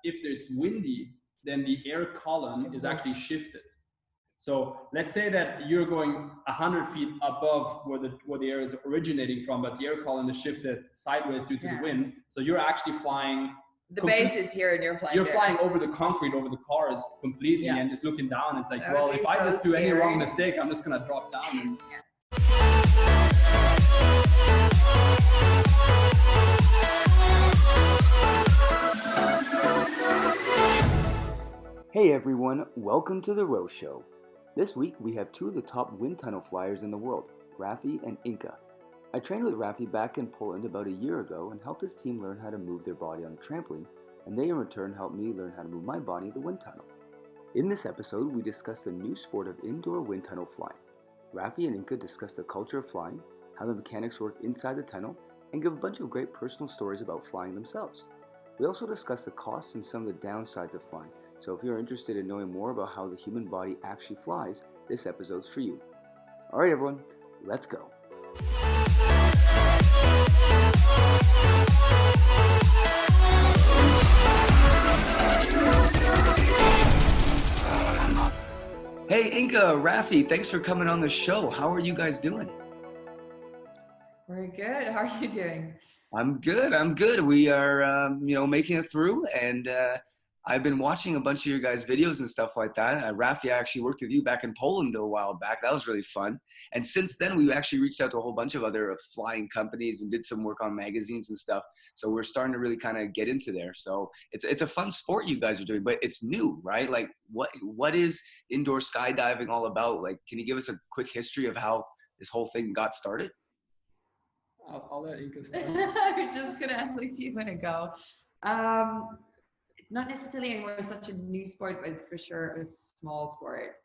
if it's windy, then the air column is actually shifted. So let's say that you're going 100 feet above where the air is originating from, but the air column is shifted sideways due to the wind. So you're actually flying. The base is here and you're flying. You're flying over the concrete, over the cars completely, and just looking down. It's like, that well, if I just do any wrong mistake, I'm just gonna drop down. And... Hey everyone, welcome to the Roe Show. This week we have two of the top wind tunnel flyers in the world, Rafi and Inka. I trained with Rafi back in Poland about a year ago and helped his team learn how to move their body on the trampoline, and they in return helped me learn how to move my body in the wind tunnel. In this episode, we discussed the new sport of indoor wind tunnel flying. Rafi and Inka discuss the culture of flying, how the mechanics work inside the tunnel, and give a bunch of great personal stories about flying themselves. We also discuss the costs and some of the downsides of flying, so if you're interested in knowing more about how the human body actually flies, this episode's for you. Alright everyone, let's go. Hey Inka, Rafi, thanks for coming on the show. How are you guys doing? We're good. How are you doing? I'm good. We are, making it through, and I've been watching a bunch of your guys' videos and stuff like that. Rafi, I actually worked with you back in Poland a while back. That was really fun. And since then, we've actually reached out to a whole bunch of other flying companies and did some work on magazines and stuff. So we're starting to really kind of get into there. So it's a fun sport you guys are doing, but it's new, right? Like, what is indoor skydiving all about? Like, can you give us a quick history of how this whole thing got started? I'll let Inka start. I was just gonna ask like, do you want to go? Not necessarily anymore such a new sport, but it's for sure a small sport.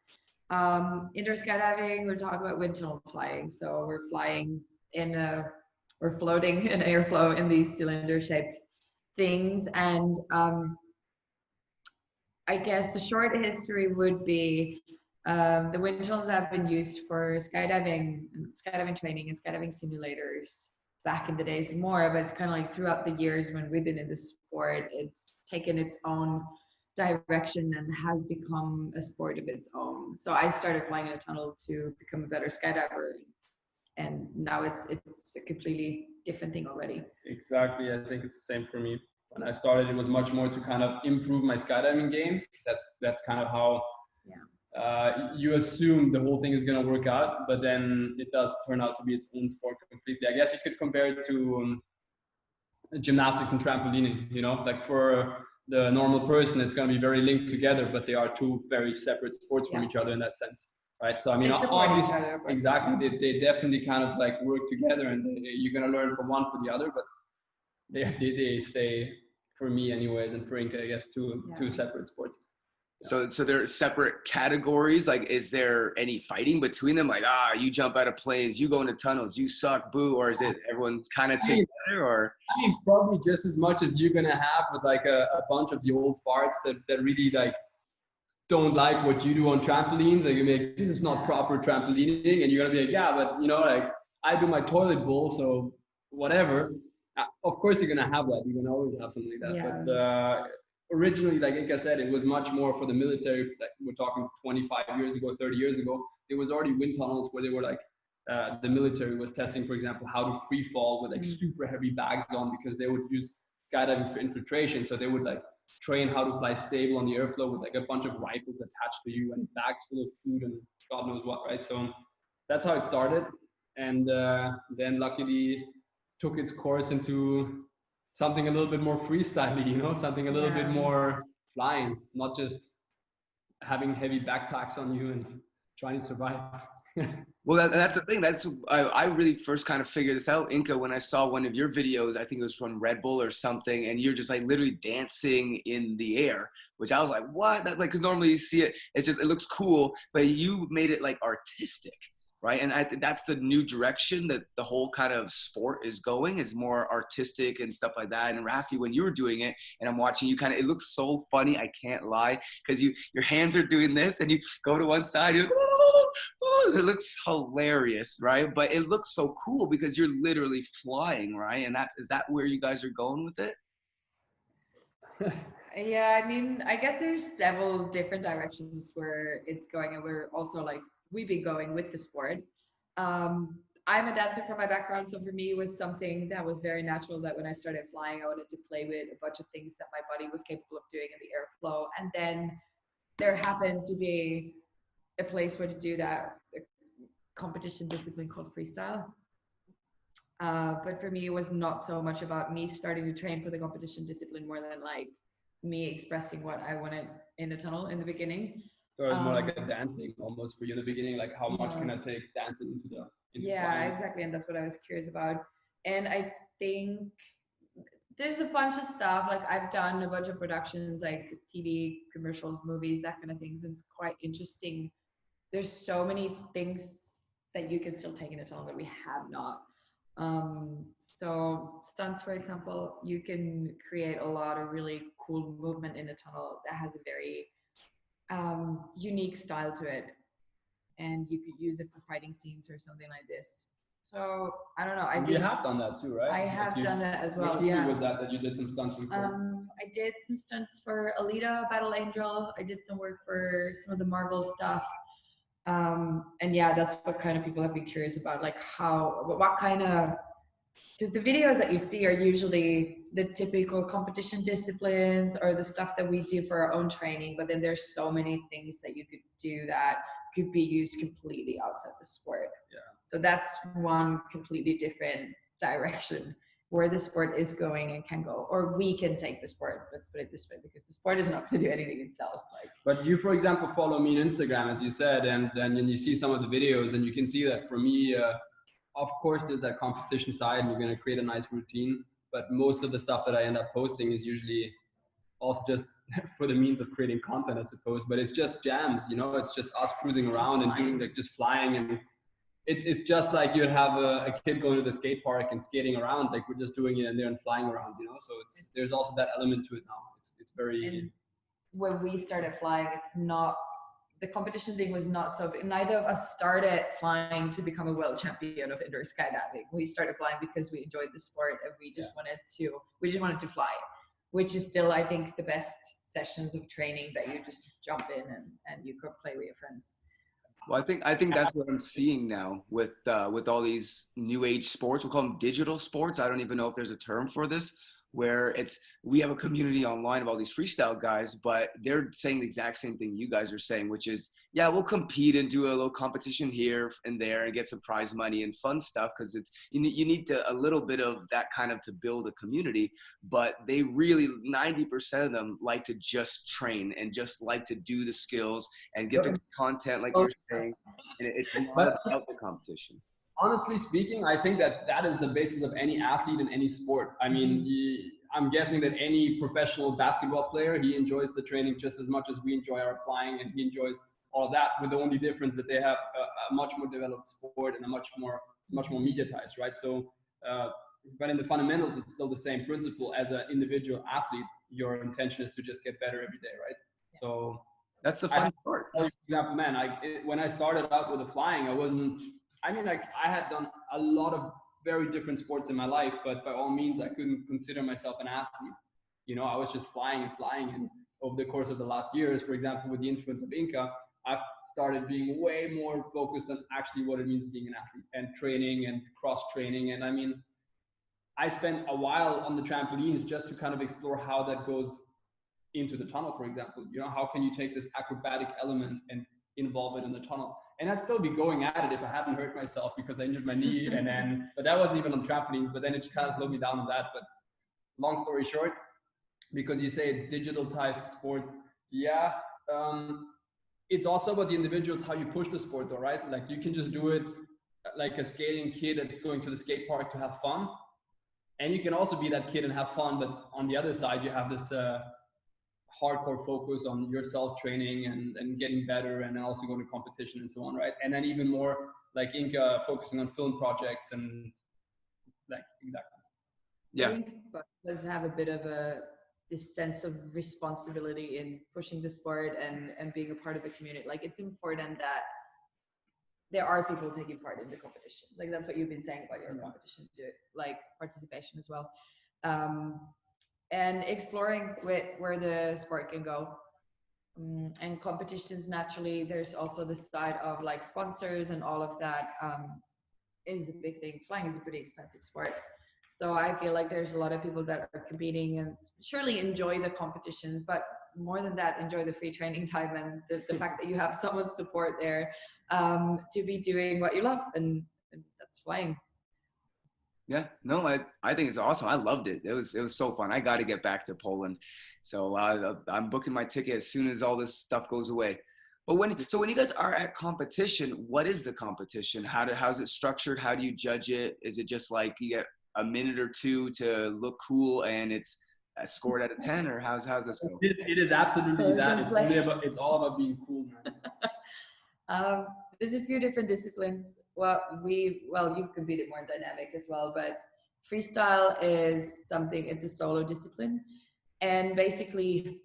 Indoor skydiving, we're talking about wind tunnel flying. So we're floating in airflow in these cylinder-shaped things. And I guess the short history would be the wind tunnels have been used for skydiving training and skydiving simulators back in the days more, but it's kind of like throughout the years when we've been in the sport, it's taken its own direction and has become a sport of its own. So I started flying in a tunnel to become a better skydiver, and now it's a completely different thing already. Exactly. I think it's the same for me. When I started, it was much more to kind of improve my skydiving game. That's kind of how you assume the whole thing is going to work out, but then it does turn out to be its own sport completely. I guess you could compare it to gymnastics and trampolining, like for the normal person, it's going to be very linked together, but they are two very separate sports from each other in that sense, right? So, I mean, obviously, exactly, they definitely kind of like work together, and you're going to learn from one for the other, but they stay, for me anyways, and for Inka, I guess, two separate sports. So they're separate categories. Like, is there any fighting between them? Like, you jump out of planes, you go into tunnels, you suck, boo, or is it everyone's kind of together? Or I mean, probably just as much as you're gonna have with like a bunch of the old farts that really like don't like what you do on trampolines. Like, you're like, this is not proper trampolining, and you're gonna be like, yeah, but like I do my toilet bowl, so whatever. Of course, you're gonna have that. You're gonna always have something like that, but. Originally, like Inka said, it was much more for the military. Like, we're talking 25 years ago, 30 years ago. There was already wind tunnels where they were like, the military was testing, for example, how to free fall with like super heavy bags on, because they would use skydiving for infiltration. So they would like train how to fly stable on the airflow with like a bunch of rifles attached to you and bags full of food and God knows what, right? So that's how it started. And then luckily took its course into something a little bit more freestyle, something a little bit more flying, not just having heavy backpacks on you and trying to survive. Well, that's the thing. I really first kind of figured this out, Inka, when I saw one of your videos. I think it was from Red Bull or something, and you're just like literally dancing in the air, which I was like, what? That, like, because normally you see it, it looks cool, but you made it like artistic. Right. And I think that's the new direction that the whole kind of sport is going, is more artistic and stuff like that. And Rafi, when you were doing it and I'm watching you, it looks so funny. I can't lie, because your hands are doing this and you go to one side. You're like, it looks hilarious. Right. But it looks so cool because you're literally flying. Right. And is that where you guys are going with it? Yeah, I mean, I guess there's several different directions where it's going, and we're also like we've been going with the sport. I'm a dancer from my background, so for me, it was something that was very natural. That when I started flying, I wanted to play with a bunch of things that my body was capable of doing in the airflow, and then there happened to be a place where to do that, a competition discipline called freestyle. But for me, it was not so much about me starting to train for the competition discipline, more than like me expressing what I wanted in the tunnel in the beginning. So it's more like a dance thing almost for you in the beginning, like how much can I take dancing into flying? Exactly, and that's what I was curious about. And I think there's a bunch of stuff, like I've done a bunch of productions, like TV commercials, movies, that kind of things, and it's quite interesting. There's so many things that you can still take in a tunnel that we have not. So stunts, for example, you can create a lot of really cool movement in a tunnel that has a very unique style to it, and you could use it for fighting scenes or something like this. So I don't know. You have done that too, right? I have done that as well. Which movie was that you did some stunts for? I did some stunts for Alita, Battle Angel. I did some work for some of the Marvel stuff. And yeah, that's what kind of people have been curious about, like what kind of, because the videos that you see are usually the typical competition disciplines or the stuff that we do for our own training, but then there's so many things that you could do that could be used completely outside the sport. Yeah. So that's one completely different direction where the sport is going and can go, or we can take the sport. Let's put it this way, because the sport is not going to do anything itself. Like, but you, for example, follow me on Instagram, as you said, and you see some of the videos, and you can see that for me, of course, there's that competition side, and you're going to create a nice routine. But most of the stuff that I end up posting is usually also just for the means of creating content, I suppose. But it's just jams, you know. It's just us cruising around and doing like just flying, and it's just like you'd have a kid going to the skate park and skating around, like we're just doing it in there and flying around, you know. So there's also that element to it now. It's very. And when we started flying, it's not, the competition thing was not so big. Neither of us started flying to become a world champion of indoor skydiving. We started flying because we enjoyed the sport, and we just wanted to fly, which is still, I think, the best sessions of training, that you just jump in and you go play with your friends. Well, I think that's what I'm seeing now with all these new age sports. We'll call them digital sports. I don't even know if there's a term for this, where we have a community online of all these freestyle guys, but they're saying the exact same thing you guys are saying, which is, yeah, we'll compete and do a little competition here and there and get some prize money and fun stuff, because you need a little bit of that kind of to build a community. But they really, 90% of them like to just train and just like to do the skills and get the content, like you're saying, and it's not about the competition. Honestly speaking, I think that is the basis of any athlete in any sport. I mean, I'm guessing that any professional basketball player, he enjoys the training just as much as we enjoy our flying, and he enjoys all of that, with the only difference that they have a much more developed sport and much more mediatized, right? So, but in the fundamentals, it's still the same principle. As an individual athlete, your intention is to just get better every day, right? So that's the fun part. For example, man, when I started out with the flying, I had done a lot of very different sports in my life, but by all means, I couldn't consider myself an athlete. You know, I was just flying. And over the course of the last years, for example, with the influence of Inka, I've started being way more focused on actually what it means being an athlete and training and cross training. And I mean, I spent a while on the trampolines just to kind of explore how that goes into the tunnel, for example. You know, how can you take this acrobatic element and involve it in the tunnel? And I'd still be going at it if I hadn't hurt myself, because I injured my knee, but that wasn't even on trampolines, but then it just kind of slowed me down on that. But long story short, because you say digitalized sports, yeah, it's also about the individuals, how you push the sport though, right? Like you can just do it like a skating kid that's going to the skate park to have fun. And you can also be that kid and have fun, but on the other side, you have this hardcore focus on yourself training and getting better, and also going to competition and so on, right? And then even more like Inka focusing on film projects and like, exactly. Yeah. I think does have a bit of this sense of responsibility in pushing the sport and being a part of the community. Like it's important that there are people taking part in the competitions. Like that's what you've been saying about your competition, like participation as well. and exploring with where the sport can go. And competitions, naturally, there's also the side of like sponsors and all of that is a big thing. Flying is a pretty expensive sport. So I feel like there's a lot of people that are competing and surely enjoy the competitions, but more than that, enjoy the free training time and the fact that you have someone's support there to be doing what you love, and that's flying. Yeah, no, I think it's awesome. I loved it. It was so fun. I got to get back to Poland, so I'm booking my ticket as soon as all this stuff goes away. But when you guys are at competition, what is the competition? How's it structured? How do you judge it? Is it just like you get a minute or two to look cool and it's scored out of 10, or how's this go? It is absolutely that. It's all about being cool, man. There's a few different disciplines. You've competed more dynamic as well, but freestyle is something, it's a solo discipline. And basically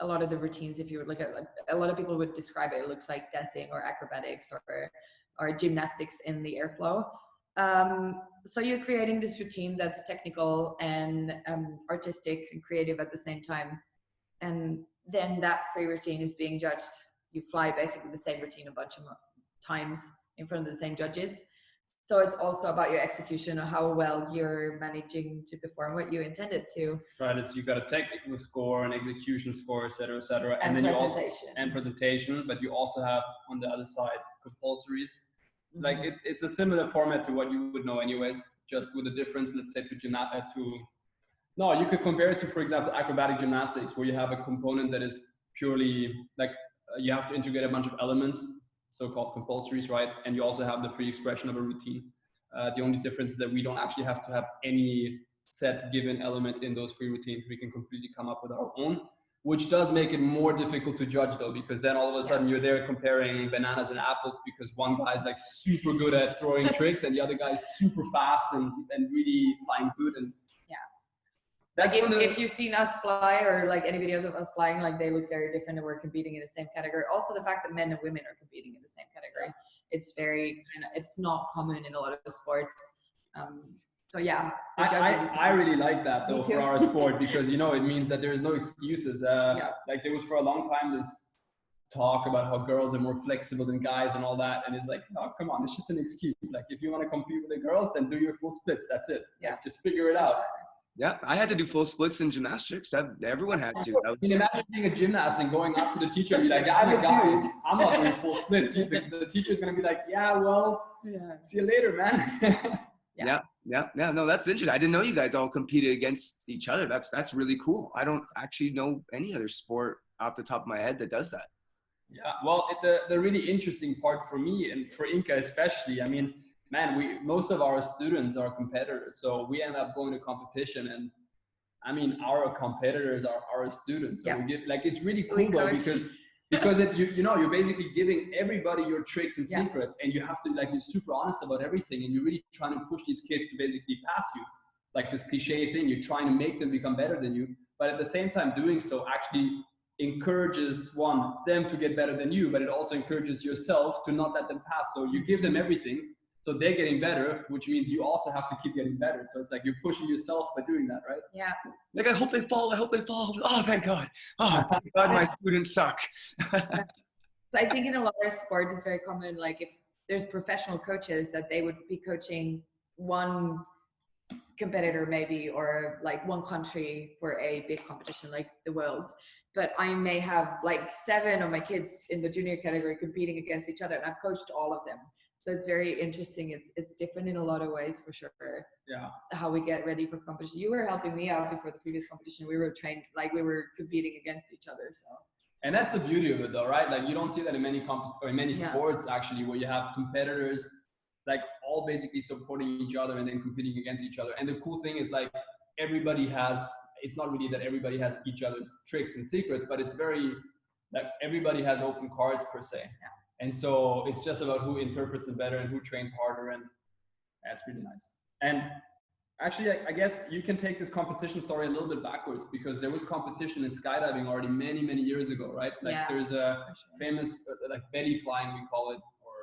a lot of the routines, if you would look at, like, a lot of people would describe it, it looks like dancing or acrobatics or gymnastics in the airflow. So you're creating this routine that's technical and artistic and creative at the same time. And then that free routine is being judged. You fly basically the same routine a bunch of times in front of the same judges. So it's also about your execution, or how well you're managing to perform what you intended to. Right, you got a technical score, an execution score, et cetera, et cetera. And then presentation. Presentation, but you also have on the other side compulsories. Like it's a similar format to what you would know anyways, just with a difference, let's say you could compare it to, for example, acrobatic gymnastics, where you have a component that is purely like you have to integrate a bunch of elements, so-called compulsories, right? And you also have the free expression of a routine. The only difference is that we don't actually have to have any set given element in those free routines. We can completely come up with our own, which does make it more difficult to judge though, because then all of a sudden you're there comparing bananas and apples, because one guy's like super good at throwing tricks and the other guy's super fast and really flying good. And like if you've seen us fly, or like any videos of us flying, like they look very different and we're competing in the same category. Also the fact that men and women are competing in the same category, it's very it's not common in a lot of the sports. So yeah, I really like that though for our sport, because it means that there is no excuses. Like there was for a long time this talk about how girls are more flexible than guys and all that, and it's like, oh come on, it's just an excuse. Like if you want to compete with the girls, then do your full splits. That's it. Like, just figure it out. Yeah, I had to do full splits in gymnastics. Everyone had to. Imagine being a gymnast and going up to the teacher and be like, yeah, I'm a guy, I'm not doing full splits. The teacher's going to be like, see you later, man. No, that's interesting. I didn't know you guys all competed against each other. That's really cool. I don't actually know any other sport off the top of my head that does that. Yeah, well, the really interesting part for me and for Inka especially, I mean, man, most of our students are competitors, so we end up going to competition, and I mean, our competitors are our students. So we get, like, it's really cool though, because you're basically giving everybody your tricks and secrets, and you have to, like, you're super honest about everything, and you're really trying to push these kids to basically pass you. Like this cliche thing, you're trying to make them become better than you, but at the same time doing so actually encourages them to get better than you, but it also encourages yourself to not let them pass. So you give them everything, so they're getting better, which means you also have to keep getting better. So it's like you're pushing yourself by doing that, right? Yeah. Like, I hope they fall. Oh, thank God. Oh, thank God, my students suck. So I think in a lot of sports, it's very common, like if there's professional coaches, that they would be coaching one competitor maybe, or like one country for a big competition like the Worlds. But I may have like 7 of my kids in the junior category competing against each other, and I've coached all of them. So it's very interesting. It's different in a lot of ways, for sure. Yeah. How we get ready for competition. You were helping me out before the previous competition. We were trained, like we were competing against each other. So. And that's the beauty of it, though, right? Like you don't see that in many sports actually, where you have competitors like all basically supporting each other and then competing against each other. And the cool thing is, like, everybody has. It's not really that everybody has each other's tricks and secrets, but it's very like everybody has open cards per se. Yeah. And so it's just about who interprets them better and who trains harder, and that's really nice. And actually, I guess you can take this competition story a little bit backwards, because there was competition in skydiving already many, many years ago, right? Like there's a famous like bodyflying, we call it, or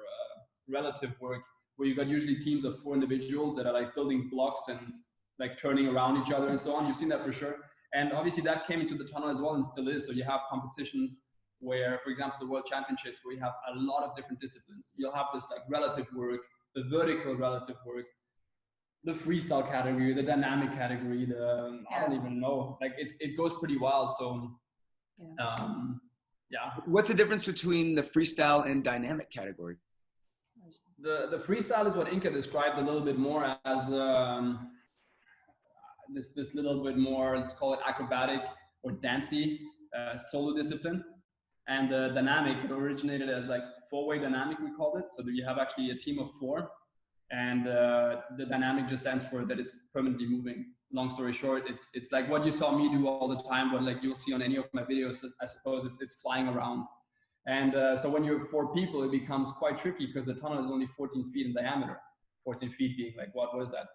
relative work, where you got usually teams of 4 individuals that are like building blocks and like turning around each other and so on. You've seen that for sure. And obviously that came into the tunnel as well and still is. So you have competitions where, for example, the World Championships, where you have a lot of different disciplines. You'll have this like relative work, the vertical relative work, the freestyle category, the dynamic category, I don't even know. Like it goes pretty wild. So yeah. What's the difference between the freestyle and dynamic category? The freestyle is what Inka described a little bit more as this little bit more, let's call it acrobatic or dancey solo discipline. And the dynamic, it originated as like four-way dynamic, we called it. So that you have actually a team of four, and the dynamic just stands for that it's permanently moving. Long story short, it's like what you saw me do all the time, what like you'll see on any of my videos, I suppose it's flying around. And so when you're four people, it becomes quite tricky because the tunnel is only 14 feet in diameter. 14 feet being like, what was that?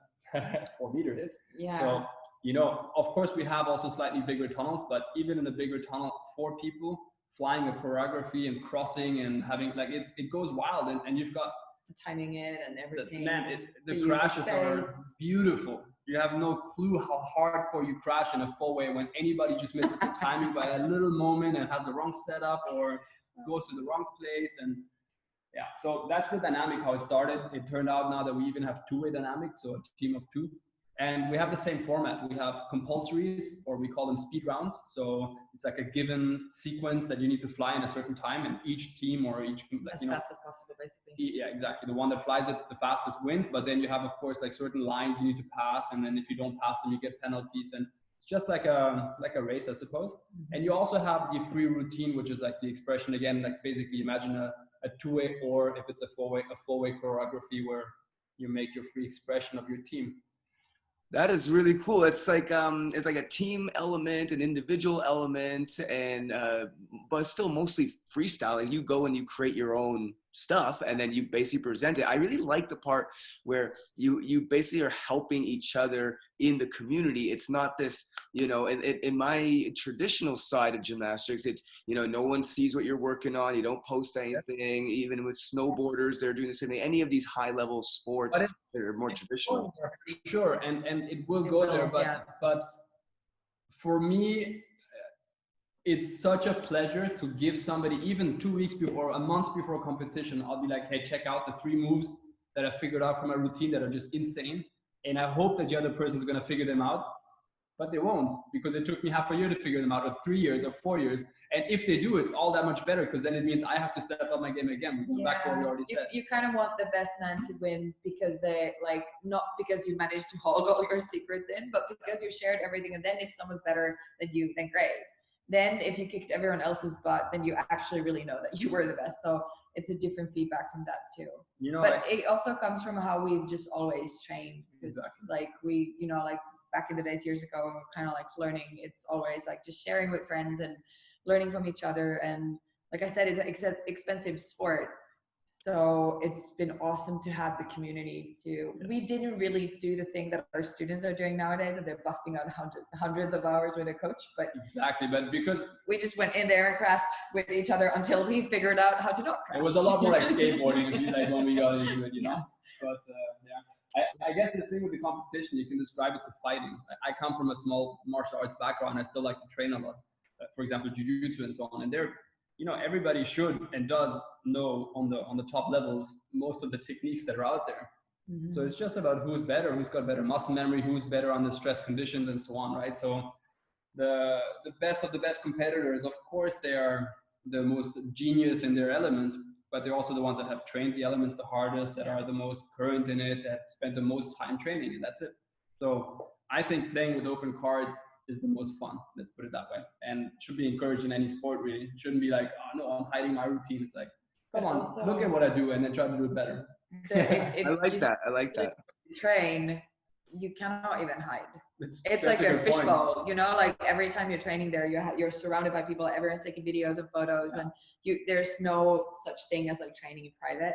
4 meters. Yeah. So, you know, of course we have also slightly bigger tunnels, but even in the bigger tunnel, 4 people flying a choreography and crossing and having like, it goes wild, and you've got timing it and everything. The crashes are beautiful. You have no clue how hardcore you crash in a full way when anybody just misses the timing by a little moment and has the wrong setup or goes to the wrong place. And yeah, so that's the dynamic, how it started. It turned out now that we even have two-way dynamic, so a team of 2. And we have the same format. We have compulsories, or we call them speed rounds. So it's like a given sequence that you need to fly in a certain time, and each team or each, as fast as possible, basically. Yeah, exactly. The one that flies it the fastest wins. But then you have, of course, like certain lines you need to pass, and then if you don't pass them, you get penalties. And it's just like a race, I suppose. Mm-hmm. And you also have the free routine, which is like the expression again, like basically imagine a two-way, or if it's a four-way choreography where you make your free expression of your team. That is really cool. It's like a team element, an individual element, and but still mostly freestyle. And you go and you create your own stuff, and then you basically present it. I really like the part where you basically are helping each other in the community. It's not this, you know, in my traditional side of gymnastics, it's, you know, no one sees what you're working on. You don't post anything. Even with snowboarders, they're doing the same thing. Any of these high level sports that are more traditional. Sure, and it will go there, but for me, it's such a pleasure to give somebody, even 2 weeks before, a month before a competition, I'll be like, hey, check out the 3 moves that I figured out from my routine that are just insane. And I hope that the other person's going to figure them out, but they won't, because it took me half a year to figure them out, or 3 years or 4 years. And if they do, it's all that much better, because then it means I have to step up my game again. Back to what we already said. You kind of want the best man to win because they like, not because you managed to hold all your secrets in, but because you shared everything. And then if someone's better than you, then great. Then if you kicked everyone else's butt, then you actually really know that you were the best. So it's a different feedback from that too. You know, but it also comes from how we've just always trained. Because like we, you know, like back in the days years ago, kind of like learning, it's always like just sharing with friends and learning from each other. And like I said, it's an expensive sport. So it's been awesome to have the community too. Yes. We didn't really do the thing that our students are doing nowadays, that they're busting out hundreds of hours with a coach. But exactly, but because we just went in there and crashed with each other until we figured out how to not crash. It was a lot more like skateboarding like when we got into it, you know. But I guess the thing with the competition, you can describe it to fighting. I come from a small martial arts background. I still like to train a lot. For example, jiu-jitsu and so on, and they're, you know, everybody should and does know on the top levels most of the techniques that are out there. Mm-hmm. So it's just about who's better, who's got better muscle memory, who's better under stress conditions, and so on, right? So the best of the best competitors, of course, they are the most genius in their element, but they're also the ones that have trained the elements the hardest, that are the most current in it, that spend the most time training, and that's it. So I think playing with open cards is the most fun, let's put it that way, and should be encouraged in any sport, really. It shouldn't be like, oh no, I'm hiding my routine. It's like, come on, also, look at what I do and then try to do it better. I like that. Train, you cannot even hide. It's like a fishbowl, you know, like every time you're training there, you're surrounded by people, everyone's taking videos and photos, and there's no such thing as like training in private.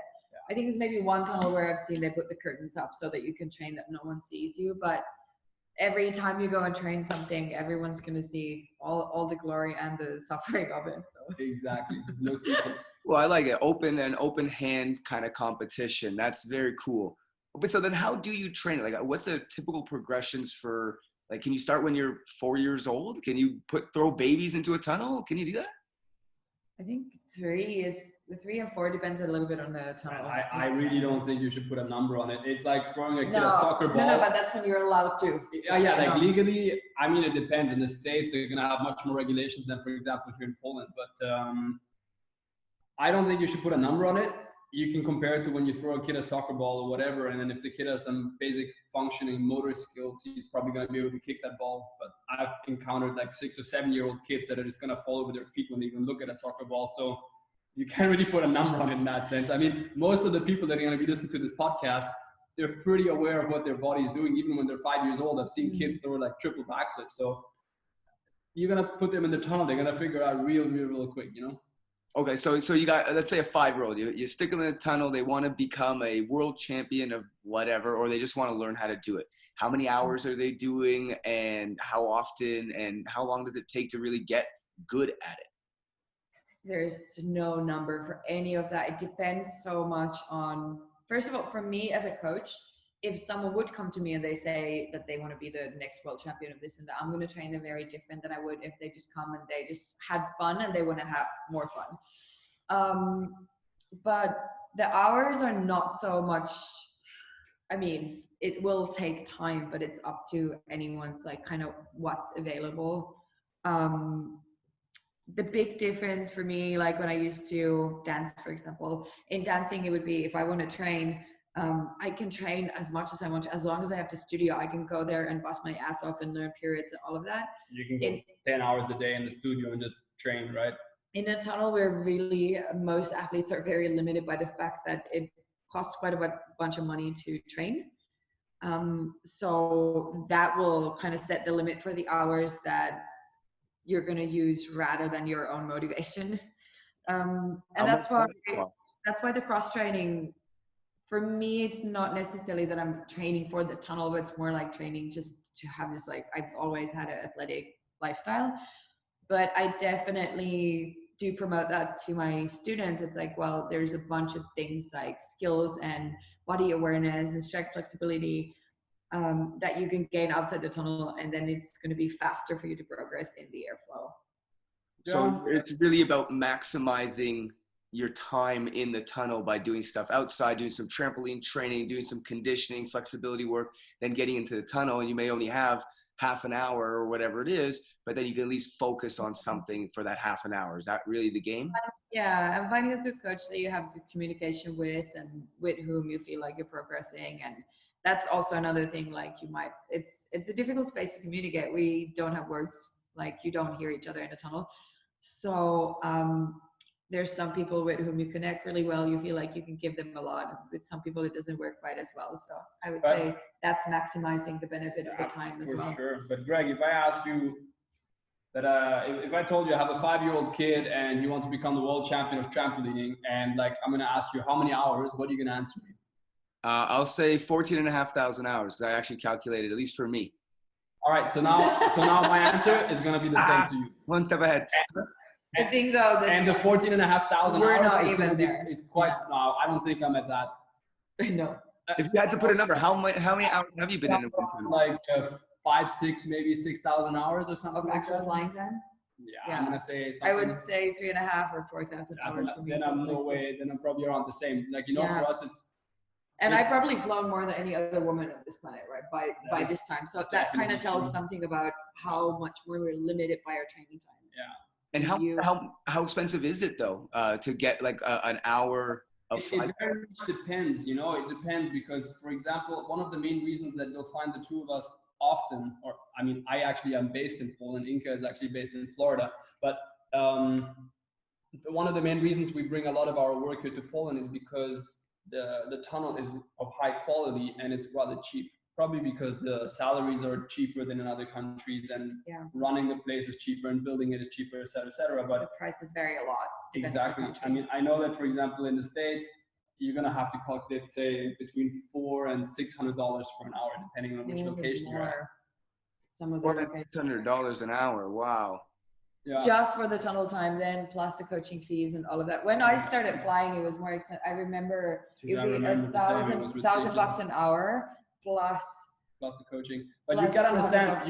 I think there's maybe one tunnel where I've seen they put the curtains up so that you can train that no one sees you, but every time you go and train something, everyone's going to see all the glory and the suffering of it. So. Exactly. No secrets. Well, I like it. Open hand kind of competition. That's very cool. But so then how do you train? Like, what's the typical progressions for Like, can you start when you're 4 years old? Can you throw babies into a tunnel? Can you do that? I think 3 and 4 depends a little bit on the tunnel. I really don't think you should put a number on it. It's like throwing a kid a soccer ball. No, but that's when you're allowed to. Yeah, like legally, I mean, it depends. In the States, they're going to have much more regulations than, for example, here in Poland. But I don't think you should put a number on it. You can compare it to when you throw a kid a soccer ball or whatever. And then if the kid has some basic functioning motor skills, he's probably going to be able to kick that ball. But I've encountered like 6 or 7 year old kids that are just going to fall over their feet when they even look at a soccer ball. So you can't really put a number on it in that sense. I mean, most of the people that are going to be listening to this podcast, they're pretty aware of what their body's doing. Even when they're 5 years old, I've seen kids throw like triple backflips. So you're going to put them in the tunnel. They're going to figure out real quick, you know? Okay, so you got, let's say a 5-year-old, you stick them in the tunnel, they want to become a world champion of whatever, or they just want to learn how to do it. How many hours are they doing, and how often, and how long does it take to really get good at it? There's no number for any of that. It depends so much on, first of all, for me as a coach, if someone would come to me and they say that they want to be the next world champion of this and that, I'm going to train them very different than I would if they just come and they just had fun and they want to have more fun. But the hours are not so much, I mean, it will take time, but it's up to anyone's like kind of what's available. The big difference for me, like when I used to dance, for example, in dancing, it would be if I want to train, I can train as much as I want to, as long as I have the studio. I can go there and bust my ass off and learn periods and all of that. You can go 10 hours a day in the studio and just train, right? In a tunnel, where really most athletes are very limited by the fact that it costs quite a bunch of money to train. So that will kind of set the limit for the hours that you're going to use rather than your own motivation. And that's why the cross training, for me, it's not necessarily that I'm training for the tunnel, but it's more like training just to have this, like, I've always had an athletic lifestyle, but I definitely do promote that to my students. It's like, well, there's a bunch of things like skills and body awareness and strength flexibility that you can gain outside the tunnel, and then it's going to be faster for you to progress in the airflow. So it's really about maximizing your time in the tunnel by doing stuff outside, doing some trampoline training, doing some conditioning, flexibility work, then getting into the tunnel, and you may only have half an hour or whatever it is, but then you can at least focus on something for that half an hour. Is that really the game? Yeah, and finding a good coach that you have good communication with and with whom you feel like you're progressing. And that's also another thing, like it's a difficult space to communicate. We don't have words, like you don't hear each other in a tunnel. So there's some people with whom you connect really well. You feel like you can give them a lot. With some people, it doesn't work quite as well. So I would say that's maximizing the benefit of the time as well. For sure. But Greg, if I asked you that, if I told you I have a 5-year-old kid and you want to become the world champion of trampolining, and like I'm going to ask you how many hours, what are you going to answer me? I'll say 14,500 hours, because I actually calculated, at least for me. All right. So now my answer is going to be the same to you. One step ahead. I think though that and the 14,500 we're hours not is even there. It's quite, no, I don't think I'm at that. No. If you had to put a number, how many hours have you been in a wind tunnel? Like 5, 6, maybe 6,000 hours or something. Of actual flying time? Yeah, I'm gonna say something. I would say 3.5 or 4,000 hours for me. Then I'm then I'm probably around the same. Like, you know, for us it's. And I've probably flown more than any other woman on this planet, right? By this time. So that kind of tells something about how much more we're limited by our training time. Yeah. And how expensive is it though to get like an hour of flight? It very much depends, you know. It depends because, for example, one of the main reasons that you'll find the two of us often, or I mean, I actually am based in Poland. Inka is actually based in Florida, but one of the main reasons we bring a lot of our work here to Poland is because the tunnel is of high quality and it's rather cheap. Probably because the salaries are cheaper than in other countries, and running the place is cheaper and building it is cheaper, et cetera. But the prices vary a lot. Exactly. I mean, I know that, for example, in the States, you're going to have to calculate, say, between $400 and $600 for an hour, depending on which location you're at. Some of the $600 an hour. Wow. Yeah. Just for the tunnel time, then plus the coaching fees and all of that. When I started flying, it was more expensive. I remember it would be $1,000 an hour plus plus the coaching. But Plus you gotta 200 understand, bucks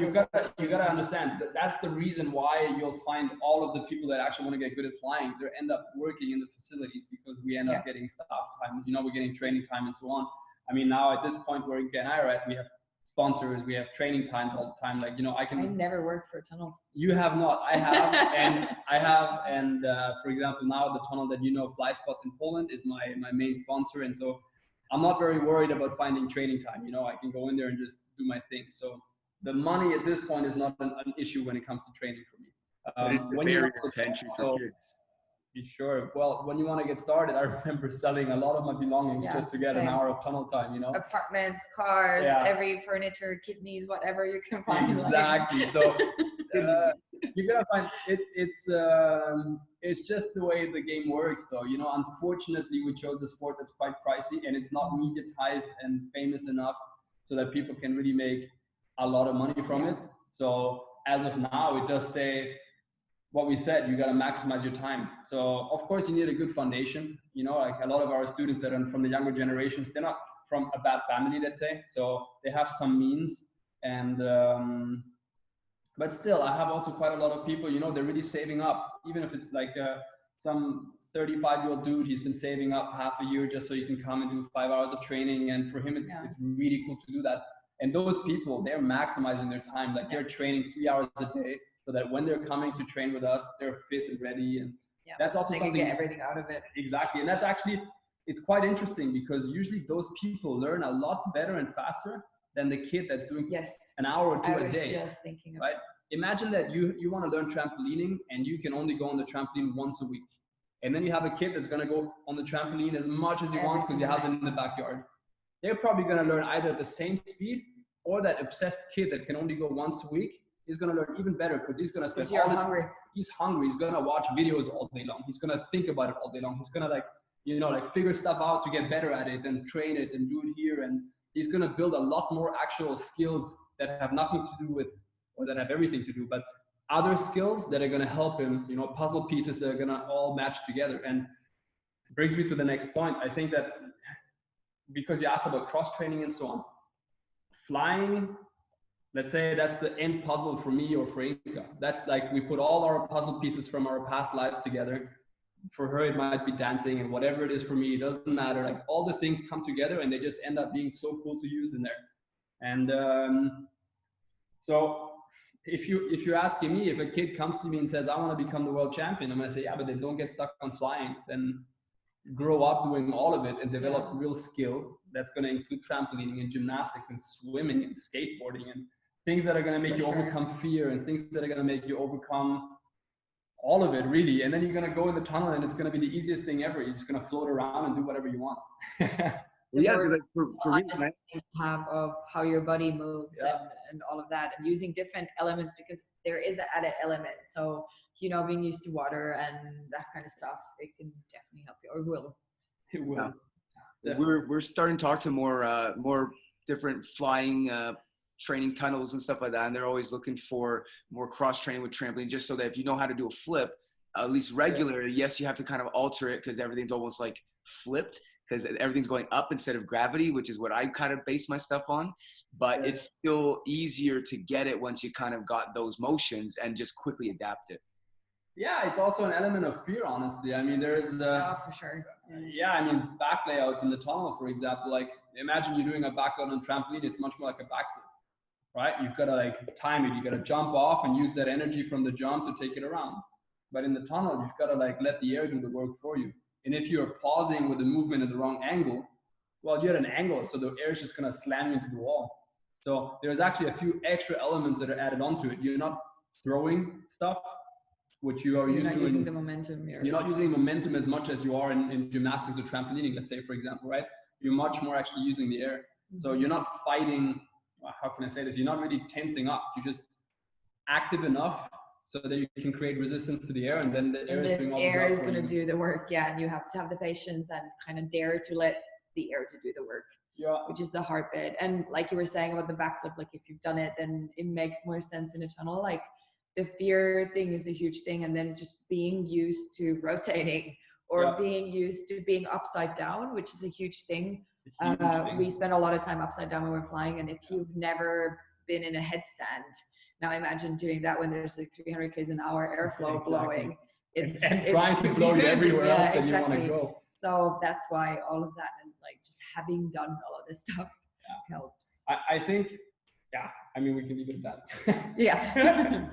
you for gotta understand that that's the reason why you'll find all of the people that actually want to get good at flying, they end up working in the facilities because we end up getting staff time, we're getting training time and so on. I mean, now at this point where Inka and I are at, we have sponsors, we have training times all the time. Like, I never worked for a tunnel. You have not. I have, and for example, now the tunnel that FlySpot in Poland is my main sponsor, and so I'm not very worried about finding training time. I can go in there and just do my thing. So the money at this point is not an issue when it comes to training for me. It's a barrier to entry for kids. Sure. Well, when you want to get started, I remember selling a lot of my belongings just to get an hour of tunnel time, Apartments, cars, every furniture, kidneys, whatever you can find. Exactly. So you're gonna find it. It's just the way the game works, though. Unfortunately, we chose a sport that's quite pricey, and it's not mediatized and famous enough so that people can really make a lot of money from it. So as of now, it does stay. What we said, you got to maximize your time. So of course you need a good foundation. Like a lot of our students that are from the younger generations, they're not from a bad family, let's say. So they have some means, and but still, I have also quite a lot of people. They're really saving up, even if it's like some 35-year-old dude. He's been saving up half a year just so he can come and do 5 hours of training, and for him, it's really cool to do that. And those people, they're maximizing their time. Like they're training 3 hours a day, so that when they're coming to train with us, they're fit and ready. And that's also something, get everything out of it. Exactly. And that's actually, it's quite interesting because usually those people learn a lot better and faster than the kid that's doing an hour or two a day. I was just thinking of right? Imagine that you want to learn trampolining and you can only go on the trampoline once a week. And then you have a kid that's going to go on the trampoline as much as he wants because he has it in the backyard. They're probably going to learn either at the same speed, or that obsessed kid that can only go once a week is going to learn even better because he's going to spend all his time. He's hungry. He's going to watch videos all day long. He's going to think about it all day long. He's going to figure stuff out to get better at it and train it and do it here. And he's going to build a lot more actual skills that have nothing to do with, or that have everything to do, but other skills that are going to help him, puzzle pieces that are going to all match together. And it brings me to the next point. I think that because you asked about cross training and so on, flying, let's say that's the end puzzle for me or for Inka. That's like we put all our puzzle pieces from our past lives together. For her, it might be dancing, and whatever it is for me, it doesn't matter. Like all the things come together and they just end up being so cool to use in there. And so if you're asking me, if a kid comes to me and says, I want to become the world champion, I'm going to say, yeah, but they don't get stuck on flying. Then grow up doing all of it and develop real skill. That's going to include trampolining and gymnastics and swimming and skateboarding and things that are going to make you overcome fear and things that are going to make you overcome all of it, really. And then you're going to go in the tunnel and it's going to be the easiest thing ever. You're just going to float around and do whatever you want. Like for me, have of how your body moves and all of that, and using different elements, because there is the added element. So, being used to water and that kind of stuff, it can definitely help you, or will. It will. Yeah. We're starting to talk to more different flying training tunnels and stuff like that, and they're always looking for more cross training with trampoline, just so that if you know how to do a flip, at least regularly, yes, you have to kind of alter it because everything's almost like flipped because everything's going up instead of gravity, which is what I kind of base my stuff on. But it's still easier to get it once you kind of got those motions and just quickly adapt it. Yeah, it's also an element of fear, honestly. I mean, there's for sure. Yeah, I mean, back layouts in the tunnel, for example. Like, imagine you're doing a back layout on trampoline. It's much more like a backflip, right? You've got to like time it. You got to jump off and use that energy from the jump to take it around. But in the tunnel, you've got to like let the air do the work for you. And if you're pausing with the movement at the wrong angle, well, you're at an angle, so the air is just going to slam you into the wall. So there's actually a few extra elements that are added onto it. You're not throwing stuff, which you are used to. You're not using the momentum. You're not using momentum as much as you are in gymnastics or trampolining, let's say, for example, right? You're much more actually using the air. So you're not fighting, how can I say this? You're not really tensing up. You're just active enough so that you can create resistance to the air, and then the air is doing all the work. The air is going to do the work, and you have to have the patience and kind of dare to let the air to do the work, which is the hard bit. And like you were saying about the backflip, like if you've done it, then it makes more sense in a tunnel. Like the fear thing is a huge thing, and then just being used to rotating or being used to being upside down, which is a huge thing. Huge thing. We spend a lot of time upside down when we're flying, and if you've never been in a headstand, now imagine doing that when there's like 300 km an hour airflow blowing. It's trying to blow you everywhere else that you want to go. So that's why all of that, and like just having done all of this stuff helps. I think, I mean, we can leave it at that. Yeah.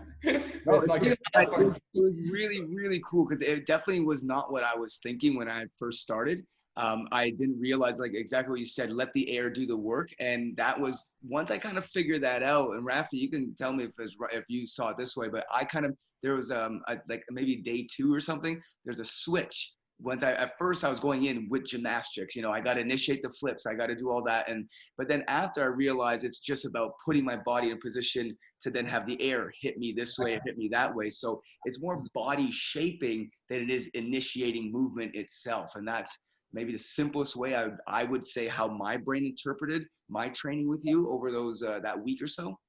No, it was really, really cool, because it definitely was not what I was thinking when I first started. I didn't realize, like exactly what you said, let the air do the work. And that was, once I kind of figured that out, and Rafa, you can tell me if you saw it this way, but there was like maybe day 2 or something, there's a switch. At first I was going in with gymnastics, I got to initiate the flips, I got to do all that. But then after I realized it's just about putting my body in position to then have the air hit me this way, hit me that way. So it's more body shaping than it is initiating movement itself. And that's maybe the simplest way I would say how my brain interpreted my training with you over that week or so.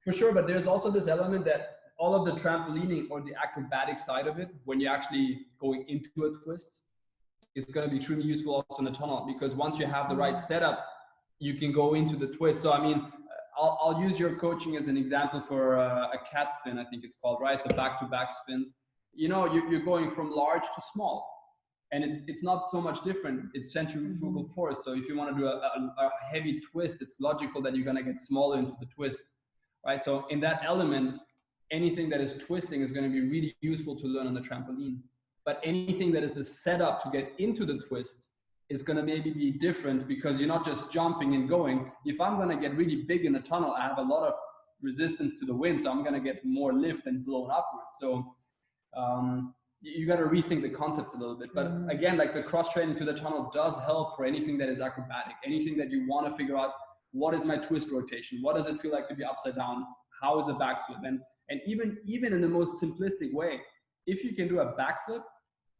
For sure, but there's also this element that all of the trampolining or the acrobatic side of it, when you're actually going into a twist, is going to be extremely useful also in the tunnel, because once you have the right setup, you can go into the twist. So I mean, I'll use your coaching as an example for a cat spin, I think it's called, right? The back-to-back spins. You're going from large to small. And it's not so much different. It's centrifugal force. So if you want to do a heavy twist, it's logical that you're going to get smaller into the twist, right? So in that element, anything that is twisting is going to be really useful to learn on the trampoline. But anything that is the setup to get into the twist is going to maybe be different, because you're not just jumping and going. If I'm going to get really big in the tunnel, I have a lot of resistance to the wind, so I'm going to get more lift and blown upwards. So you got to rethink the concepts a little bit. But again, like the cross training to the tunnel does help for anything that is acrobatic, anything that you want to figure out, what is my twist rotation? What does it feel like to be upside down? How is a backflip? And even in the most simplistic way, if you can do a backflip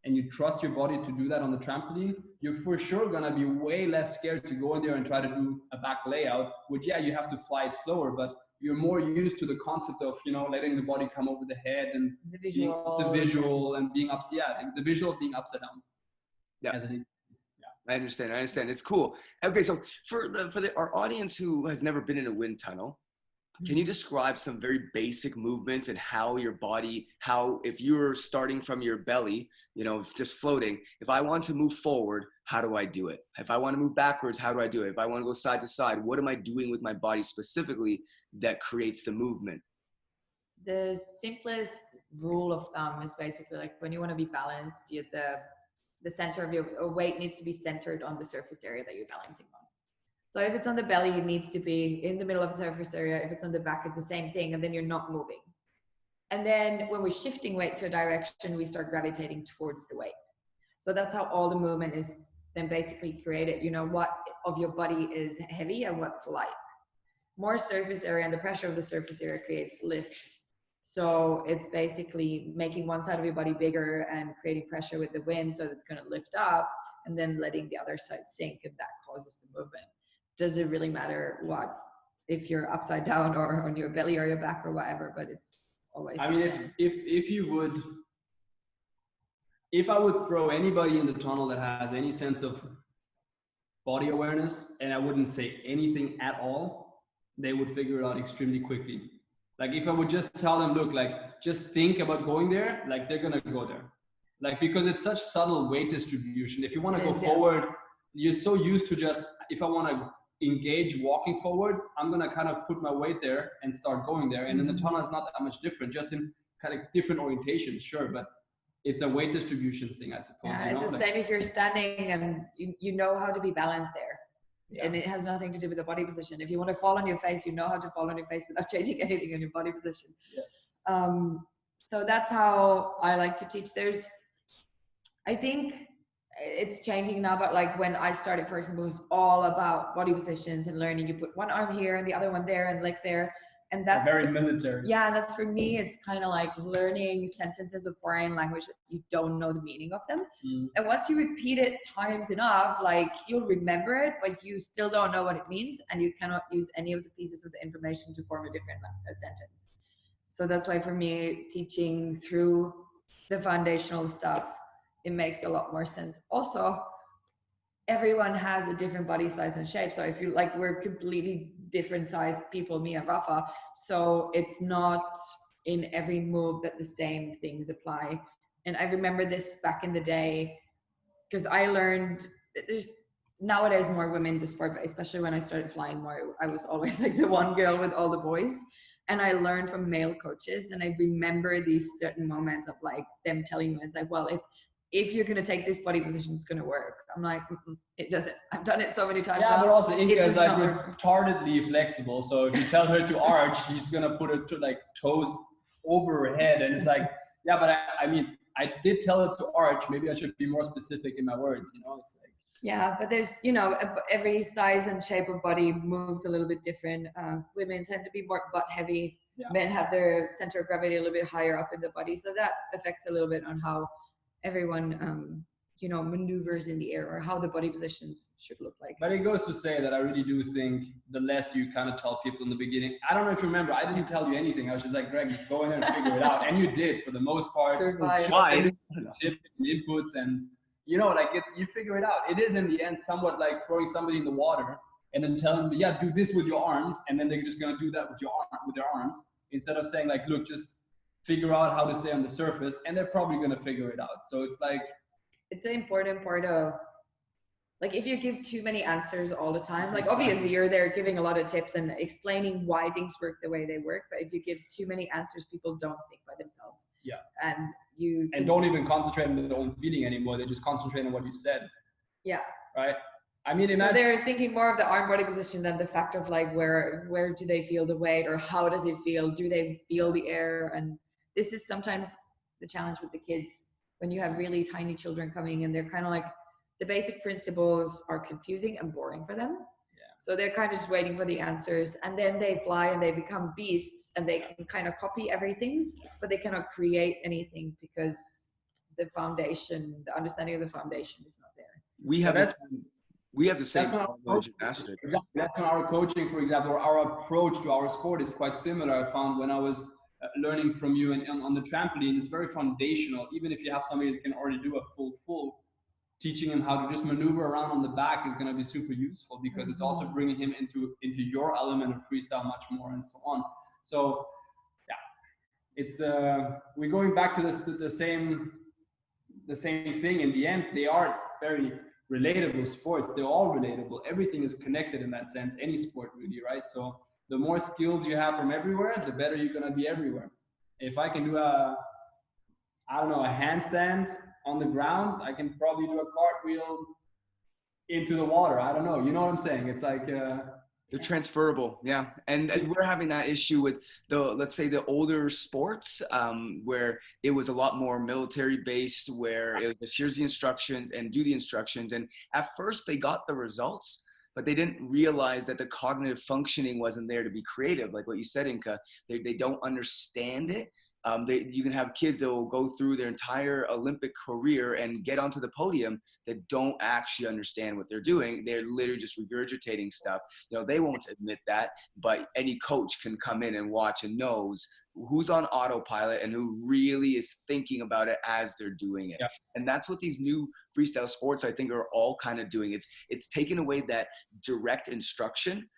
and you trust your body to do that on the trampoline, you're for sure going to be way less scared to go in there and try to do a back layout, which, you have to fly it slower, but you're more used to the concept of, letting the body come over the head and the visual and being the visual of being upside down. Yeah. I understand. It's cool. Okay, so for our audience who has never been in a wind tunnel, can you describe some very basic movements and how your body, if you're starting from your belly, just floating, if I want to move forward, how do I do it? If I want to move backwards, how do I do it? If I want to go side to side, what am I doing with my body specifically that creates the movement? The simplest rule of thumb is basically like when you want to be balanced, the center of your weight needs to be centered on the surface area that you're balancing on. So if it's on the belly, it needs to be in the middle of the surface area. If it's on the back, it's the same thing. And then you're not moving. And then when we're shifting weight to a direction, we start gravitating towards the weight. So that's how all the movement is then basically created. What of your body is heavy and what's light. More surface area, and the pressure of the surface area creates lift. So it's basically making one side of your body bigger and creating pressure with the wind, so that's going to lift up, and then letting the other side sink, and that causes the movement. Does it really matter if you're upside down or on your belly or your back or whatever? But it's always. I mean, if I would throw anybody in the tunnel that has any sense of body awareness, and I wouldn't say anything at all, they would figure it out extremely quickly. Like if I would just tell them, look, like just think about going there, like they're gonna go there. Like because it's such subtle weight distribution. If you want to go forward, you're so used to just, if I want to engage walking forward, I'm going to kind of put my weight there and start going there. And in the tunnel, it's not that much different, just in kind of different orientations, sure. But it's a weight distribution thing, I suppose. Yeah, it's the same if you're standing and you know how to be balanced there. Yeah. And it has nothing to do with the body position. If you want to fall on your face, you know how to fall on your face without changing anything in your body position. Yes. So that's how I like to teach. I think it's changing now, but like when I started, for example, it was all about body positions and learning. You put one arm here and the other one there and leg there. And that's very military. Yeah, and that's for me, it's kind of like learning sentences of foreign language that you don't know the meaning of them. And once you repeat it times enough, like you'll remember it, but you still don't know what it means, and you cannot use any of the pieces of the information to form a different sentence. So that's why for me, teaching through the foundational stuff, it makes a lot more sense. Also, everyone has a different body size and shape. So if you like, we're completely different sized people, me and Rafa. So it's not in every move that the same things apply. And I remember this back in the day, because I learned that there's nowadays more women in the sport, but especially when I started flying more, I was always like the one girl with all the boys. And I learned from male coaches, and I remember these certain moments of like them telling me, it's like, well, if you're going to take this body position, it's going to work. I'm like, it doesn't. I've done it so many times. Yeah, now. but also Inka is like work. retardedly flexible. So if you tell her to arch, she's going to put her like toes over her head. And it's like, yeah, but I mean, I did tell her to arch. Maybe I should be more specific in my words, you know? It's like, yeah, but there's, you know, every size and shape of body moves a little bit different. Women tend to be more butt heavy. Yeah. Men have their center of gravity a little bit higher up in the body. So that affects a little bit on how everyone, you know, maneuvers in the air, or how the body positions should look like. But it goes to say that I really do think the less you kind of tell people in the beginning. I don't know if you remember, I didn't tell you anything. I was just like, Greg, just go in there and figure it out. And you did for the most part. Tips and inputs, and you know, like you figure it out. It is in the end somewhat like throwing somebody in the water and then telling them, yeah, do this with your arms, and then they're just gonna do that with their arms, instead of saying like, look, just figure out how to stay on the surface, and they're probably gonna figure it out. So it's like, it's an important part of, like, if you give too many answers all the time, like obviously you're there giving a lot of tips and explaining why things work the way they work, but if you give too many answers, people don't think by themselves. Yeah. And don't even concentrate on their own feeling anymore. They just concentrate on what you said. Yeah. Right. I mean, so they're thinking more of the arm body position than the fact of like where do they feel the weight, or how does it feel? Do they feel the air? And this is sometimes the challenge with the kids when you have really tiny children coming, and they're kind of like, the basic principles are confusing and boring for them. So they're kind of just waiting for the answers, and then they fly and they become beasts, and they can kind of copy everything, but they cannot create anything because the foundation, the understanding of the foundation is not there. We have the same gymnastics. That's when our coaching, for example, or our approach to our sport is quite similar. I found when I was learning from you and on the trampoline, it's very foundational. Even if you have somebody that can already do a full, teaching him how to just maneuver around on the back is going to be super useful, because it's also bringing him into your element of freestyle much more, and so on. So yeah, it's we're going back to the same thing. In the end, they are very relatable sports. They're all relatable. Everything is connected in that sense, any sport really, right? So the more skills you have from everywhere, the better you're going to be everywhere. If I can do a handstand on the ground, I can probably do a cartwheel into the water. I don't know. You know what I'm saying? It's like they're transferable. Yeah. And we're having that issue with let's say the older sports, where it was a lot more military based, where it was here's the instructions and do the instructions. And at first they got the results, but they didn't realize that the cognitive functioning wasn't there to be creative. Like what you said, Inka, they don't understand it. You can have kids that will go through their entire Olympic career and get onto the podium that don't actually understand what they're doing. They're literally just regurgitating stuff. You know, they won't admit that, but any coach can come in and watch and knows who's on autopilot and who really is thinking about it as they're doing it. Yeah. And that's what these new freestyle sports, I think, are all kind of doing. It's taken away that direct instruction,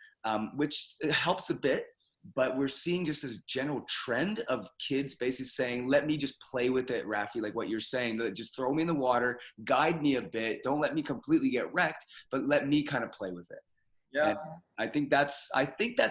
which helps a bit. But we're seeing just this general trend of kids basically saying, let me just play with it, Rafi, like what you're saying. Just throw me in the water, guide me a bit. Don't let me completely get wrecked, but let me kind of play with it. Yeah. And I think that's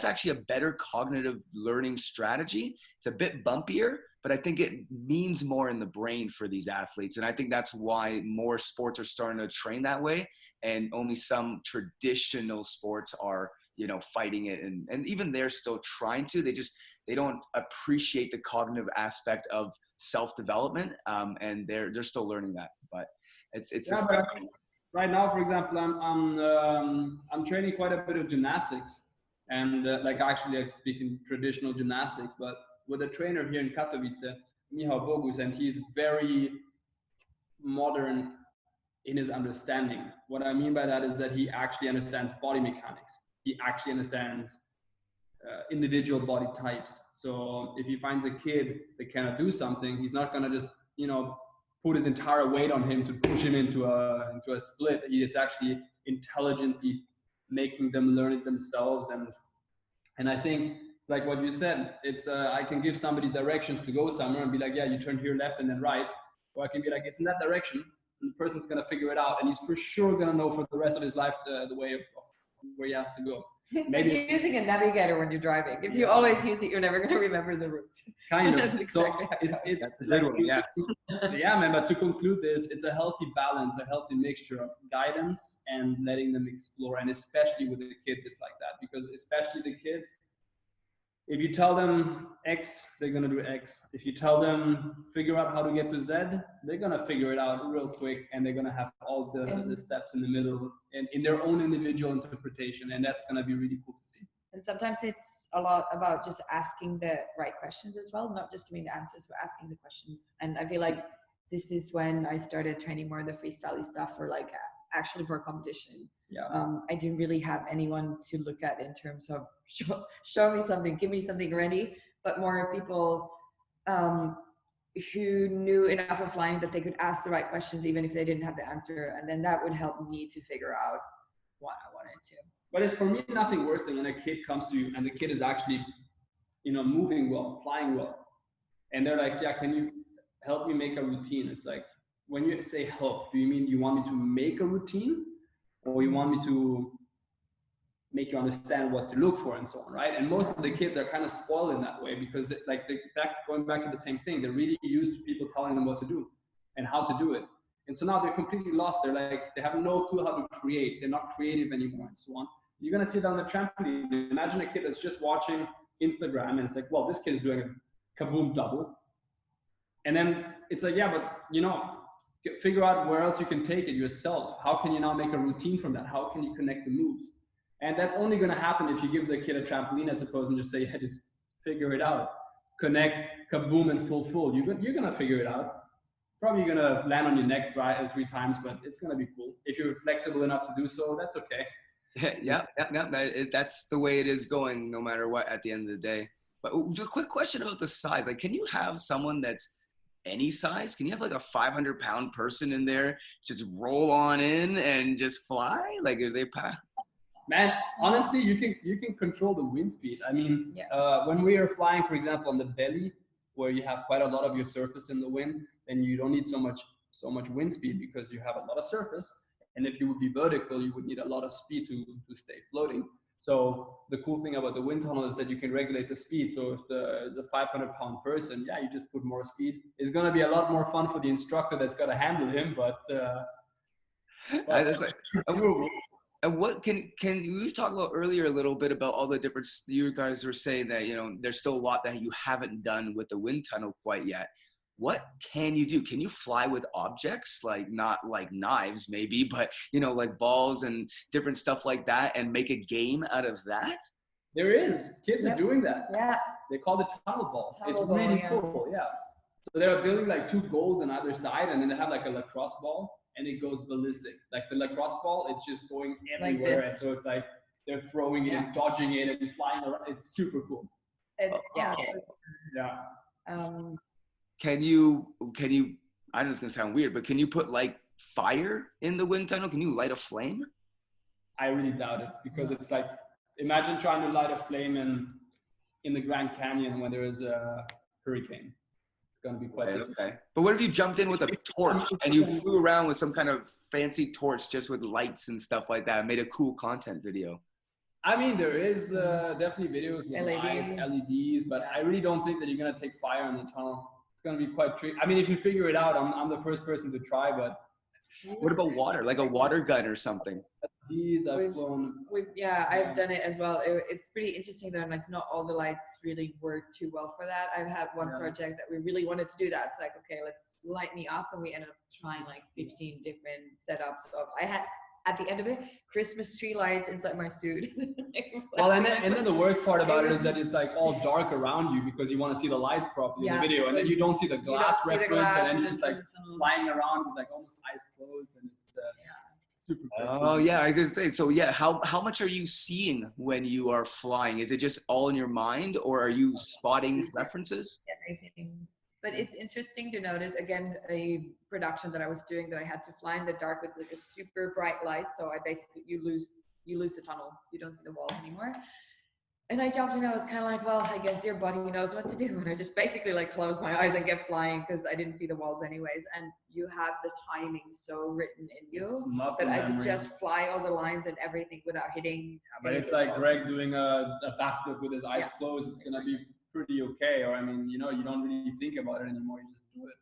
actually a better cognitive learning strategy. It's a bit bumpier, but I think it means more in the brain for these athletes. And I think that's why more sports are starting to train that way. And only some traditional sports are, you know, fighting it, and even they're still trying to. They don't appreciate the cognitive aspect of self-development, and they're still learning that. But it's but right now, for example, I'm training quite a bit of gymnastics, and like speaking traditional gymnastics, but with a trainer here in Katowice, Michał Bogus, and he's very modern in his understanding. What I mean by that is that he actually understands body mechanics. He actually understands individual body types. So if he finds a kid that cannot do something, he's not going to just, put his entire weight on him to push him into a split. He is actually intelligently making them learn it themselves. And I think, like what you said, it's I can give somebody directions to go somewhere and be like, yeah, you turn here left and then right. Or I can be like, it's in that direction, and the person's going to figure it out, and he's for sure going to know for the rest of his life the way of where he has to go. It's Maybe like using a navigator when you're driving. If you always use it, you're never going to remember the route. Kind of. That's exactly so it's That's a good one, yeah. Yeah, man. But to conclude this, it's a healthy balance, a healthy mixture of guidance and letting them explore. And especially with the kids, it's like that, because especially the kids, if you tell them X, they're gonna do X. If you tell them figure out how to get to Z, they're gonna figure it out real quick, and they're gonna have all the steps in the middle and in their own individual interpretation, and that's gonna be really cool to see. And sometimes it's a lot about just asking the right questions as well, not just giving the answers, but asking the questions. And I feel like this is when I started training more of the freestyle stuff, or like actually for competition. Yeah. I didn't really have anyone to look at in terms of show me something, give me something ready, but more people who knew enough of flying that they could ask the right questions even if they didn't have the answer, and then that would help me to figure out what I wanted to. But it's, for me, nothing worse than when a kid comes to you and the kid is actually, moving well, flying well, and they're like, yeah, can you help me make a routine? It's like, when you say help, do you mean you want me to make a routine, or you want me to make you understand what to look for and so on, right? And most of the kids are kind of spoiled in that way, because going back to the same thing, they're really used to people telling them what to do and how to do it. And so now they're completely lost. They're like, they have no clue how to create. They're not creative anymore and so on. You're going to see that on the trampoline. Imagine a kid that's just watching Instagram and it's like, well, this kid is doing a kaboom double. And then it's like, yeah, but figure out where else you can take it yourself. How can you now make a routine from that? How can you connect the moves? And that's only going to happen if you give the kid a trampoline, I suppose, and just say, hey, just figure it out. Connect, kaboom, and full. You're going to figure it out. Probably going to land on your neck 3 times, but it's going to be cool. If you're flexible enough to do so, that's okay. Yeah. That's the way it is going, no matter what, at the end of the day. But a quick question about the size. Like, can you have someone that's any size? Can you have like a 500-pound person in there just roll on in and just fly? Like, are they Man, honestly, you can control the wind speed. I mean, when we are flying, for example, on the belly, where you have quite a lot of your surface in the wind, then you don't need so much wind speed because you have a lot of surface. And if you would be vertical, you would need a lot of speed to stay floating. So the cool thing about the wind tunnel is that you can regulate the speed. So if there's a 500-pound person, you just put more speed. It's going to be a lot more fun for the instructor that's got to handle him, but and what can you talk about earlier a little bit about all the different, you guys were saying that, there's still a lot that you haven't done with the wind tunnel quite yet. What can you do? Can you fly with objects, like not like knives maybe, but like balls and different stuff like that, and make a game out of that? There is. Kids are doing that. Yeah. They call it tunnel ball. It's really cool. Yeah. So they're building like 2 goals on either side, and then they have like a lacrosse ball, and it goes ballistic. Like the lacrosse ball, it's just going everywhere. Like and so it's like they're throwing it and dodging it and flying around. It's super cool. It's Yeah. Can you, I know it's gonna sound weird, but can you put like fire in the wind tunnel? Can you light a flame? I really doubt it, because it's like, imagine trying to light a flame in the Grand Canyon when there is a hurricane. It's gonna be quite difficult. Okay. But what if you jumped in with a torch and you flew around with some kind of fancy torch just with lights and stuff like that, made a cool content video? I mean, there is definitely videos with lights, LEDs, but I really don't think that you're gonna take fire in the tunnel. Going to be quite tricky. I mean, if you figure it out, I'm the first person to try, but what about water, like a water gun or something? These I've flown. I've done it as well. It's pretty interesting though, and like not all the lights really work too well for that. I've had one project that we really wanted to do that. It's like, okay, let's light me up, and we ended up trying like 15 different setups of. I had at the end of it, Christmas tree lights inside my suit. Well, and then the worst part about it is that it's like all dark around you because you want to see the lights properly in the video, and then you don't see the glass reference, and then you're just like flying around with like almost eyes closed, and it's super cool. Oh yeah, I could say so. Yeah, how much are you seeing when you are flying? Is it just all in your mind, or are you spotting references? Everything. But it's interesting to notice, again, a production that I was doing that I had to fly in the dark with like a super bright light. So I basically, you lose the tunnel. You don't see the walls anymore. And I jumped in, I was kind of like, well, I guess your body knows what to do. And I just basically like closed my eyes and kept flying because I didn't see the walls anyways. And you have the timing so written in you that I could just fly all the lines and everything without hitting. But it's like Greg doing a backflip with his eyes closed. It's going to be pretty okay. Or, I mean, you know, you don't really think about it anymore. You just do it.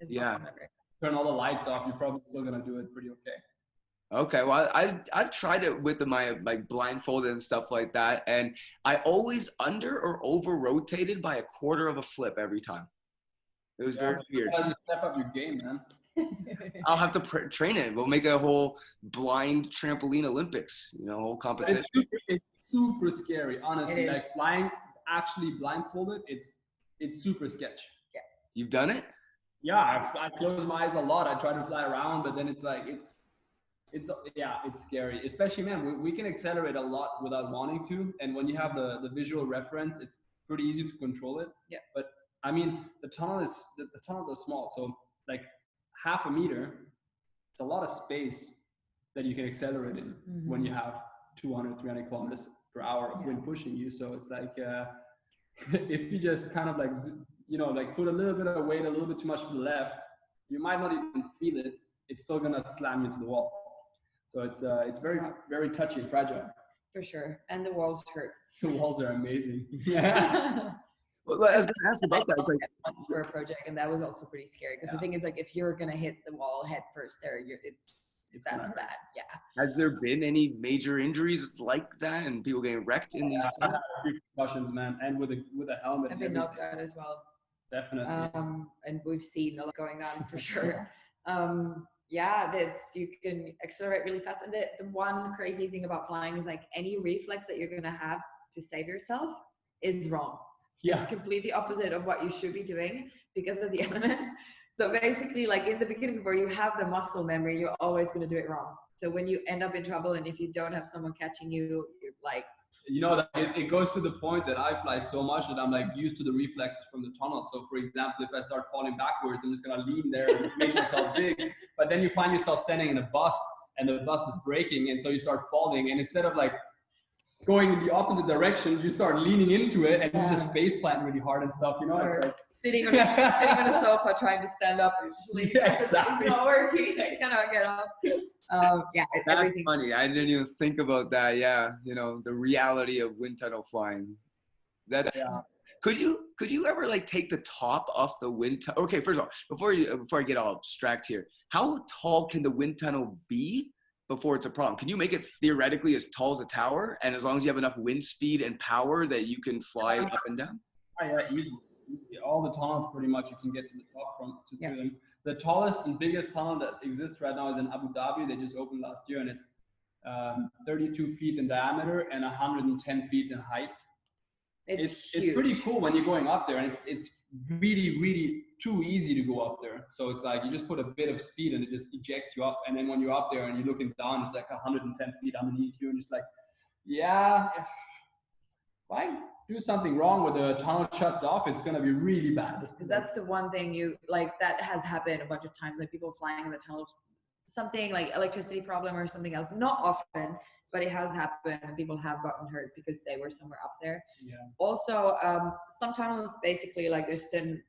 Yeah. Turn all the lights off. You're probably still going to do it pretty okay. Okay, well, I've tried it with my like blindfolded and stuff like that, and I always under or over rotated by a quarter of a flip every time. It was very weird. You gotta step up your game, man. I'll have to train it. We'll make a whole blind trampoline Olympics, you know, whole competition. It's super scary, honestly. Like flying actually blindfolded, it's super sketch. Yeah. You've done it? Yeah, I close my eyes a lot. I try to fly around, but then it's like it's scary. Especially, man, we can accelerate a lot without wanting to, and when you have the visual reference, it's pretty easy to control it. Yeah. But I mean, the tunnels are small, so like half a meter, it's a lot of space that you can accelerate in when you have 200, 300 kilometers per hour of wind pushing you. So it's like if you just kind of like, you know, like put a little bit of weight, a little bit too much to the left, you might not even feel it. It's still gonna slam you to the wall. So it's very, very touchy and fragile. For sure. And the walls hurt. The walls are amazing. Yeah. Well, I was going to ask about that. It's like for a project, and that was also pretty scary because the thing is, like, if you're gonna hit the wall head first, that's bad. Yeah. Has there been any major injuries like that, and people getting wrecked in these? I had a few concussions, man, and with a helmet. I've been knocked out as well. Definitely. And we've seen a lot going on for sure. You can accelerate really fast. And the one crazy thing about flying is like any reflex that you're gonna have to save yourself is wrong. Yeah. It's completely opposite of what you should be doing because of the element. So basically, like in the beginning, before you have the muscle memory, you're always going to do it wrong. So when you end up in trouble and if you don't have someone catching you, you're like... You know, that it goes to the point that I fly so much that I'm like used to the reflexes from the tunnel. So for example, if I start falling backwards, I'm just going to lean there and make myself big. But then you find yourself standing in a bus and the bus is braking. And so you start falling. And instead of like going in the opposite direction, you start leaning into it and you just face plant really hard and stuff, you know? Or it's like sitting on a sofa trying to stand up and just leaning exactly. It's not working. I cannot get up. That's everything. Funny. I didn't even think about that. Yeah, you know, the reality of wind tunnel flying. Could you ever like take the top off the wind tunnel? Okay, first of all, before I get all abstract here, how tall can the wind tunnel be before it's a problem? Can you make it theoretically as tall as a tower, and as long as you have enough wind speed and power that you can fly up and down? Oh, yeah, easy. All the tunnels pretty much you can get to the top to them. The tallest and biggest tunnel that exists right now is in Abu Dhabi. They just opened last year, and it's 32 feet in diameter and 110 feet in height. It's pretty cool when you're going up there, and it's really, really too easy to go up there. So it's like you just put a bit of speed and it just ejects you up. And then when you're up there and you're looking down, it's like 110 feet underneath you, and just like, if I do something wrong where the tunnel shuts off, it's gonna be really bad. Because that's the one thing that has happened a bunch of times, like people flying in the tunnel, something like electricity problem or something else. Not often, but it has happened and people have gotten hurt because they were somewhere up there. Yeah. Also, some tunnels basically like there's some,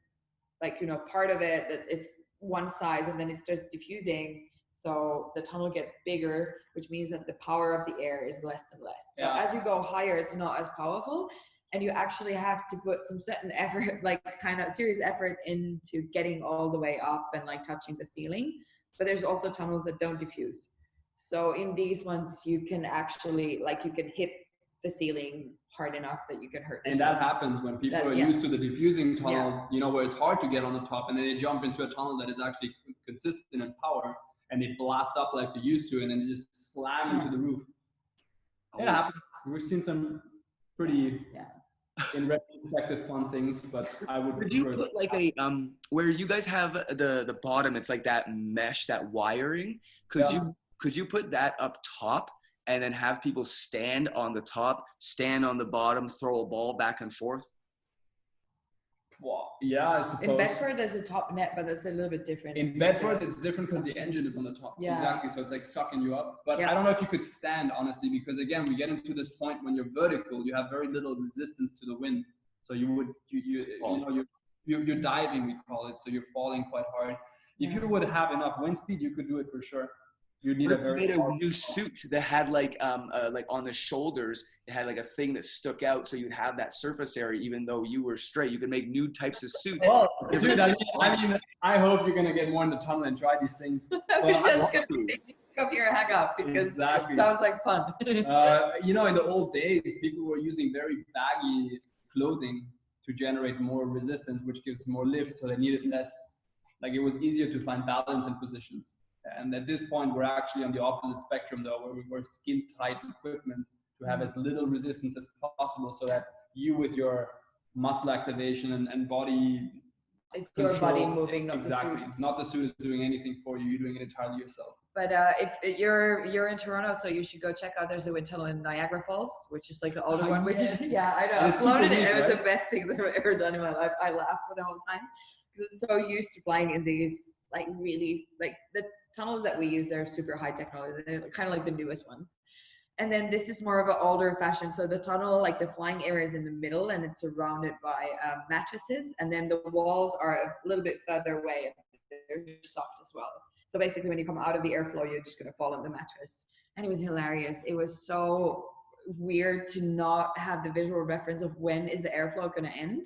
like, you know, part of it that it's one size and then it starts diffusing. So the tunnel gets bigger, which means that the power of the air is less and less. So as you go higher, it's not as powerful. And you actually have to put some certain effort, like kind of serious effort into getting all the way up and like touching the ceiling. But there's also tunnels that don't diffuse. So in these ones, you can actually, like, you can hit the ceiling hard enough that you can hurt yourself. And that happens when people are used to the diffusing tunnel, you know, where it's hard to get on the top, and then they jump into a tunnel that is actually consistent in power, and they blast up like they used to, and then they just slam into the roof. It happens. We've seen some pretty, in retrospective, fun things, but I would. Could you put like a where you guys have the bottom? It's like that mesh, that wiring. Could you put that up top and then have people stand on the top, stand on the bottom, throw a ball back and forth? Well, yeah, I suppose. In Bedford, there's a top net, but that's a little bit different. In Bedford, it's different because the engine is on the top. Yeah. Exactly. So it's like sucking you up. But Yeah. I don't know if you could stand, honestly, because again, we get into this point when you're vertical, you have very little resistance to the wind. So you're diving, we call it. So you're falling quite hard. If you would have enough wind speed, you could do it for sure. You need made a new suit that had like on the shoulders, it had like a thing that stuck out, so you'd have that surface area even though you were straight. You could make new types of suits. Well, dude, I hope you're gonna get more in the tunnel and try these things. We're just gonna pick up your hang up because it sounds like fun. In the old days, people were using very baggy clothing to generate more resistance, which gives more lift, so they needed less. Like it was easier to find balance in positions. And at this point, we're actually on the opposite spectrum, though, where we wear skin-tight equipment to have as little resistance as possible, so that you, with your muscle activation and body, it's your body moving, not exactly. the suit. Not the suit is doing anything for you. You're doing it entirely yourself. But if you're in Toronto, so you should go check out. There's a wind tunnel in Niagara Falls, which is like the older one. Which is I know. I floated it. It was the best thing that I've ever done in my life. I laughed for the whole time because I'm so used to flying in these like really like the tunnels that we use. They're super high technology. They're kind of like the newest ones. And then this is more of an older fashion. So the tunnel, like the flying area is in the middle and it's surrounded by mattresses. And then the walls are a little bit further away. They're soft as well. So basically when you come out of the airflow, you're just going to fall on the mattress. And it was hilarious. It was so weird to not have the visual reference of when is the airflow going to end.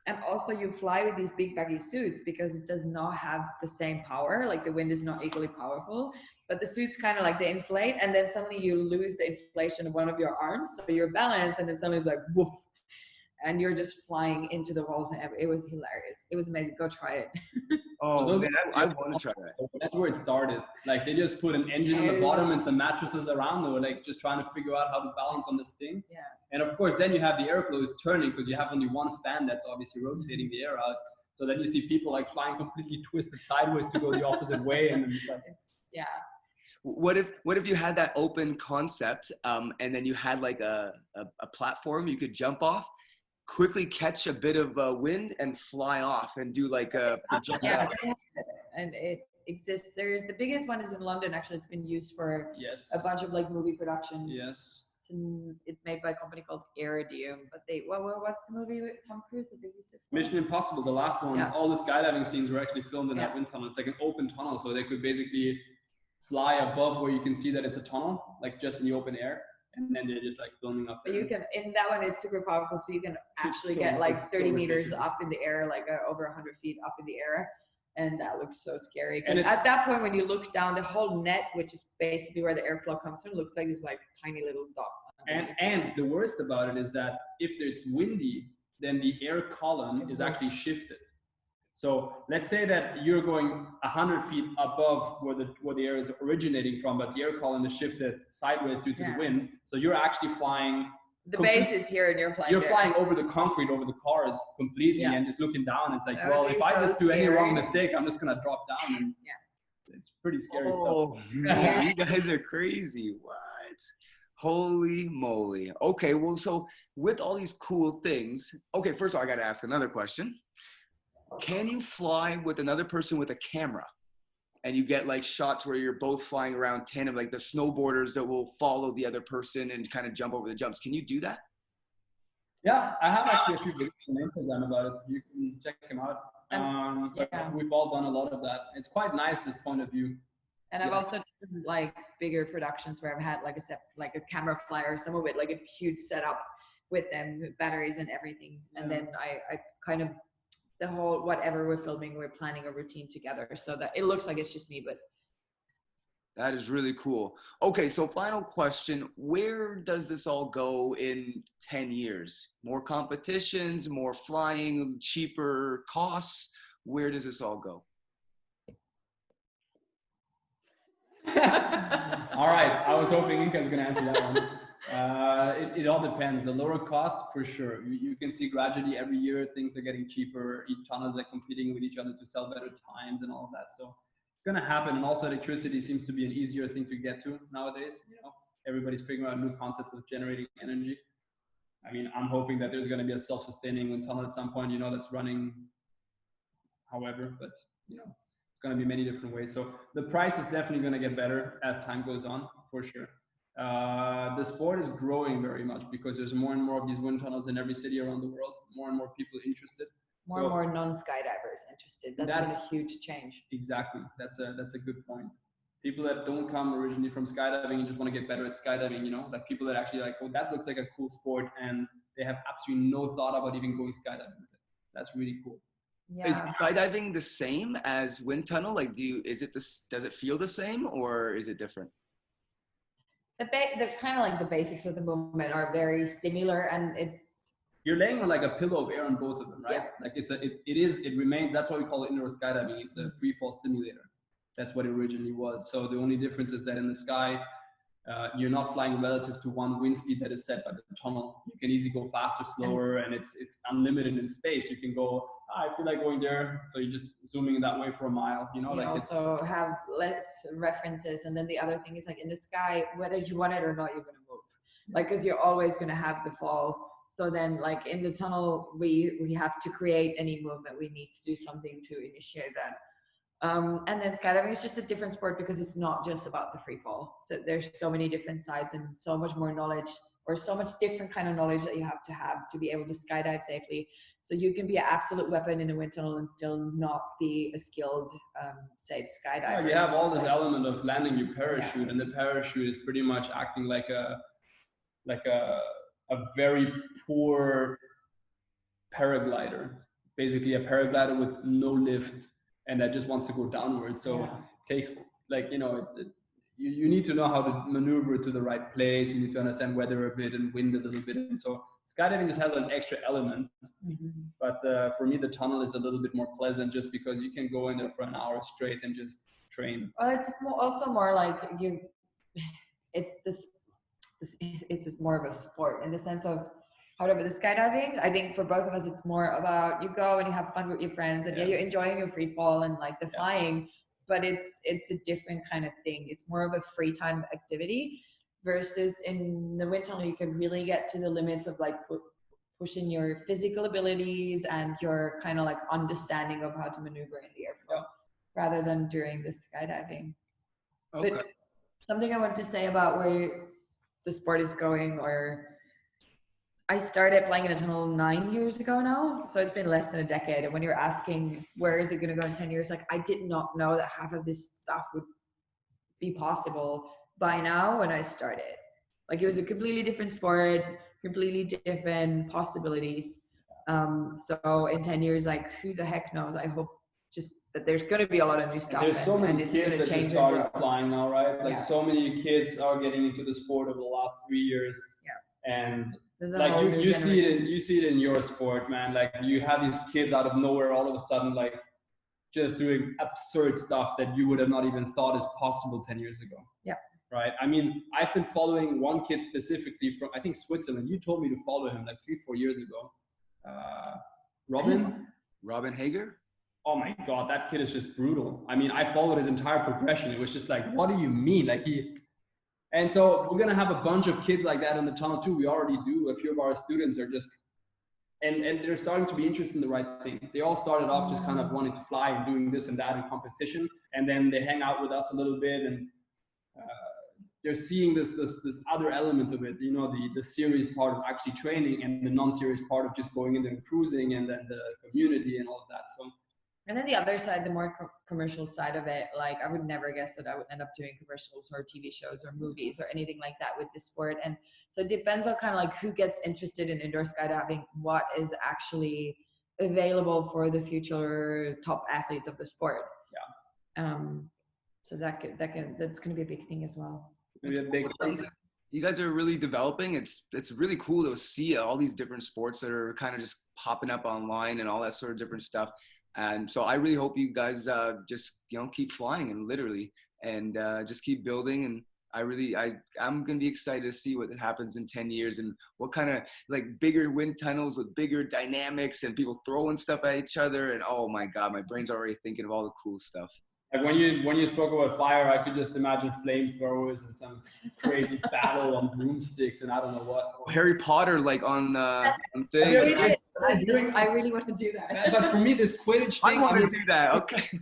And also you fly with these big baggy suits because it does not have the same power. Like the wind is not equally powerful, but the suits kind of like they inflate and then suddenly you lose the inflation of one of your arms. So you're balanced and then suddenly it's like woof. And you're just flying into the walls. And it was hilarious. It was amazing. Go try it. Oh, so man, I want to try that. That's where it started. Like they just put an engine on the bottom and some mattresses around. They were like just trying to figure out how to balance on this thing. Yeah. And of course, then you have the airflow is turning because you have only one fan that's obviously rotating the air out. So then you see people like flying completely twisted sideways to go the opposite way. And it's like, What if you had that open concept and then you had like a platform you could jump off, quickly catch a bit of wind and fly off and do like a projectile. Yeah, and it exists. There's the biggest one is in London. Actually, it's been used for a bunch of like movie productions. Yes. It's made by a company called Iridium. But what's the movie with Tom Cruise that they used it for? Mission Impossible, the last one. Yeah. All the skydiving scenes were actually filmed in that wind tunnel. It's like an open tunnel, so they could basically fly above where you can see that it's a tunnel, like just in the open air. And then they're just like filming up there. You can, in that one, it's super powerful. So you can actually get like 30 meters up in the air, like over 100 feet up in the air. And that looks so scary. Because at that point, when you look down, the whole net, which is basically where the airflow comes from, looks like this like tiny little dot. And the worst about it is that if it's windy, then the air column is actually shifted. So let's say that you're going 100 feet above where the air is originating from, but the air column is shifted sideways due to the wind. So you're actually flying. The base is here and you're flying. You're flying over the concrete, over the cars completely, and just looking down. It's like, well, if I just do any wrong mistake, I'm just gonna drop down. And it's pretty scary stuff. Man, you guys are crazy. What? Holy moly. Okay, well, so with all these cool things, okay, first of all, I gotta ask another question. Can you fly with another person with a camera and you get like shots where you're both flying around tandem, like the snowboarders that will follow the other person and kind of jump over the jumps? Can you do that? Yeah, I have actually a few videos on Instagram about it. You can check them out. We've all done a lot of that. It's quite nice, this point of view. And I've also done like bigger productions where I've had like a camera flyer, someone with like a huge setup with them, with batteries and everything. And then I kind of, the whole, whatever we're filming, we're planning a routine together so that it looks like it's just me, but. That is really cool. Okay, so final question. Where does this all go in 10 years? More competitions, more flying, cheaper costs? Where does this all go? All right, I was hoping Inka's going to answer that one. It all depends. The lower cost, for sure. You can see gradually every year things are getting cheaper. Each tunnels are competing with each other to sell better times and all of that. So it's going to happen. And also electricity seems to be an easier thing to get to nowadays. You know, everybody's figuring out new concepts of generating energy. I mean, I'm hoping that there's going to be a self-sustaining wind tunnel at some point, you know, that's running however, but you know, it's going to be many different ways. So the price is definitely going to get better as time goes on, for sure. The sport is growing very much because there's more and more of these wind tunnels in every city around the world, more and more people interested. More and more non-skydivers interested. That's been a huge change. Exactly. That's a good point. People that don't come originally from skydiving and just want to get better at skydiving, you know, like people that actually like, oh, that looks like a cool sport, and they have absolutely no thought about even going skydiving with it. That's really cool. Yeah. Is skydiving the same as wind tunnel? Like, does it feel the same, or is it different? The kind of like the basics of the movement are very similar, and you're laying on like a pillow of air on both of them, right? Yeah. Like it remains. That's why we call it indoor skydiving. It's a free fall simulator. That's what it originally was. So the only difference is that in the sky, you're not flying relative to one wind speed that is set by the tunnel. You can easily go faster, slower, and it's unlimited in space. You can go, I feel like going there, so you're just zooming that way for a mile. You know, you like also have less references, and then the other thing is like in the sky, whether you want it or not, you're going to move. Like, because you're always going to have the fall. So then, like in the tunnel, we have to create any movement. We need to do something to initiate that. And then skydiving is just a different sport because it's not just about the free fall. So there's so many different sides and so much more knowledge, or so much different kind of knowledge that you have to be able to skydive safely. So you can be an absolute weapon in a wind tunnel and still not be a skilled, safe skydiver. Yeah, you have all this element of landing your parachute, and the parachute is pretty much acting like a very poor paraglider, basically a paraglider with no lift, and that just wants to go downwards. So it takes, like, you know, you need to know how to maneuver to the right place. You need to understand weather a bit and wind a little bit. And so skydiving just has an extra element. Mm-hmm. But for me, the tunnel is a little bit more pleasant just because you can go in there for an hour straight and just train. Well, it's also more like it's just more of a sport in the sense of, however, the skydiving, I think for both of us, it's more about you go and you have fun with your friends, and you're enjoying your free fall and like the flying, but it's a different kind of thing. It's more of a free time activity versus in the wind tunnel, you can really get to the limits of like pushing your physical abilities and your kind of like understanding of how to maneuver in the airflow rather than during the skydiving. Okay. But something I want to say about where the sport is going, or I started playing in a tunnel 9 years ago now, so it's been less than a decade. And when you're asking where is it going to go in 10 years, like I did not know that half of this stuff would be possible by now when I started. Like it was a completely different sport, completely different possibilities. So in 10 years, like who the heck knows? I hope just that there's going to be a lot of new stuff. And there's so many kids that just started flying now, right? Like so many kids are getting into the sport over the last 3 years. Yeah. And like you see it in your sport, man. Like you have these kids out of nowhere all of a sudden, like just doing absurd stuff that you would have not even thought is possible 10 years ago. Yeah. Right. I mean, I've been following one kid specifically from, I think, Switzerland. You told me to follow him like 3-4 years ago. Robin Hager. Oh my God, that kid is just brutal. I mean, I followed his entire progression. It was just like, what do you mean? Like and so we're going to have a bunch of kids like that in the tunnel too. We already do. A few of our students are just, and they're starting to be interested in the right thing. They all started off just kind of wanting to fly and doing this and that in competition. And then they hang out with us a little bit, and they're seeing this other element of it, you know, the serious part of actually training and the non-serious part of just going in there and cruising, and then the community and all of that. So. And then the other side, the more commercial side of it, like I would never guess that I would end up doing commercials or TV shows or movies or anything like that with this sport. And so it depends on kind of like who gets interested in indoor skydiving, what is actually available for the future top athletes of the sport. Yeah. So that's going to be a big thing as well. Maybe a big thing. You guys are really developing. It's really cool to see all these different sports that are kind of just popping up online and all that sort of different stuff. And so I really hope you guys just, you know, keep flying and literally, and just keep building. And I'm going to be excited to see what happens in 10 years and what kind of like bigger wind tunnels with bigger dynamics and people throwing stuff at each other. And oh my God, my brain's already thinking of all the cool stuff. Like when you spoke about fire, I could just imagine flamethrowers and some crazy battle on broomsticks and I don't know what. Harry Potter, like on thing. I really want to do that. But for me, this Quidditch thing, I want to do that. Okay.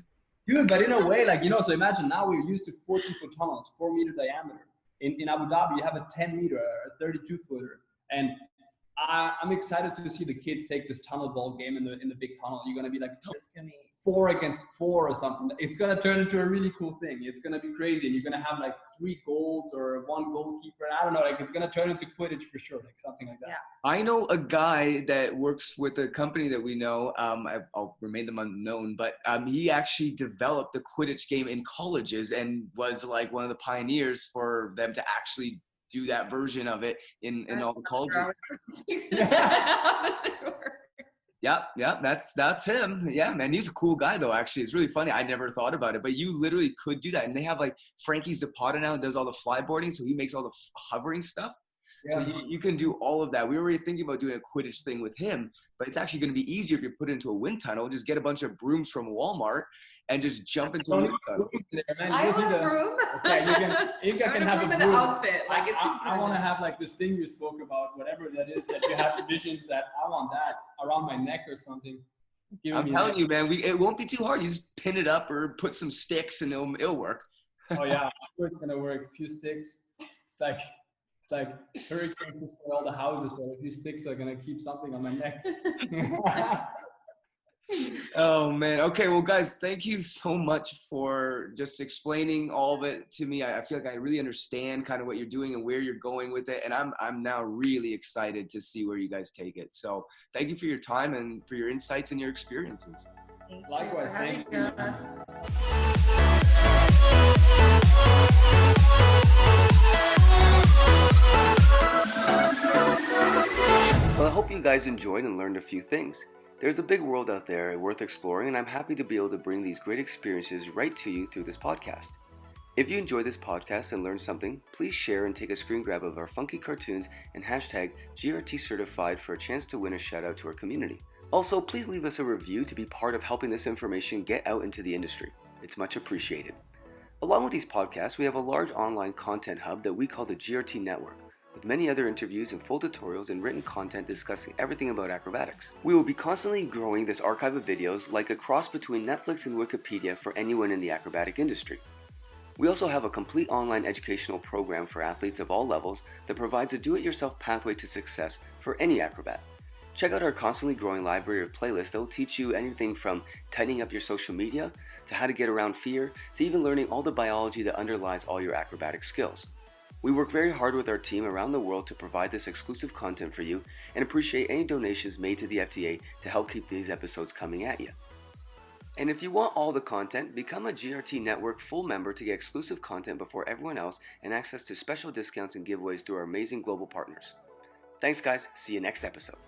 Dude, but in a way, like, so imagine now we're used to 14-foot tunnels, 4-meter diameter. In Abu Dhabi, you have a 10-meter, a 32-footer. And I'm excited to see the kids take this tunnel ball game in the big tunnel. You're going to be like 4 against 4 or something. It's going to turn into a really cool thing. It's going to be crazy. And you're going to have like 3 golds or 1 goalkeeper. I don't know, like it's going to turn into Quidditch for sure, like something like that. Yeah. I know a guy that works with a company that we know. I'll remain them unknown, but he actually developed the Quidditch game in colleges and was like one of the pioneers for them to actually do that version of it in all the colleges. Yeah, that's him. Yeah, man, he's a cool guy though. Actually, it's really funny. I never thought about it, but you literally could do that. And they have like Frankie Zapata now does all the flyboarding, so he makes all the hovering stuff. Yeah. So you can do all of that. We were already thinking about doing a Quidditch thing with him, but it's actually going to be easier if you put it into a wind tunnel. Just get a bunch of brooms from Walmart and just jump into a wind tunnel. I want a broom. Okay, Inka can have a broom. The outfit. Like I want to have like this thing you spoke about, whatever that is that you have vision that I want that around my neck or something. I'm telling you, man, it won't be too hard. You just pin it up or put some sticks and it'll work. Oh yeah, I'm sure it's gonna work. A few sticks. It's like hurricanes for all the houses, but a few sticks are gonna keep something on my neck. Oh man. Okay, well guys, thank you so much for just explaining all of it to me. I feel like I really understand kind of what you're doing and where you're going with it, and I'm now really excited to see where you guys take it. So thank you for your time and for your insights and your experiences. Likewise, thank you. Well, I hope you guys enjoyed and learned a few things. There's a big world out there worth exploring, and I'm happy to be able to bring these great experiences right to you through this podcast. If you enjoyed this podcast and learned something, please share and take a screen grab of our funky cartoons and hashtag GRT certified for a chance to win a shout out to our community. Also, please leave us a review to be part of helping this information get out into the industry. It's much appreciated. Along with these podcasts, we have a large online content hub that we call the GRT Network, with many other interviews and full tutorials and written content discussing everything about acrobatics. We will be constantly growing this archive of videos like a cross between Netflix and Wikipedia for anyone in the acrobatic industry. We also have a complete online educational program for athletes of all levels that provides a do-it-yourself pathway to success for any acrobat. Check out our constantly growing library of playlists that will teach you anything from tightening up your social media, to how to get around fear, to even learning all the biology that underlies all your acrobatic skills. We work very hard with our team around the world to provide this exclusive content for you and appreciate any donations made to the FTA to help keep these episodes coming at you. And if you want all the content, become a GRT Network full member to get exclusive content before everyone else and access to special discounts and giveaways through our amazing global partners. Thanks guys, see you next episode.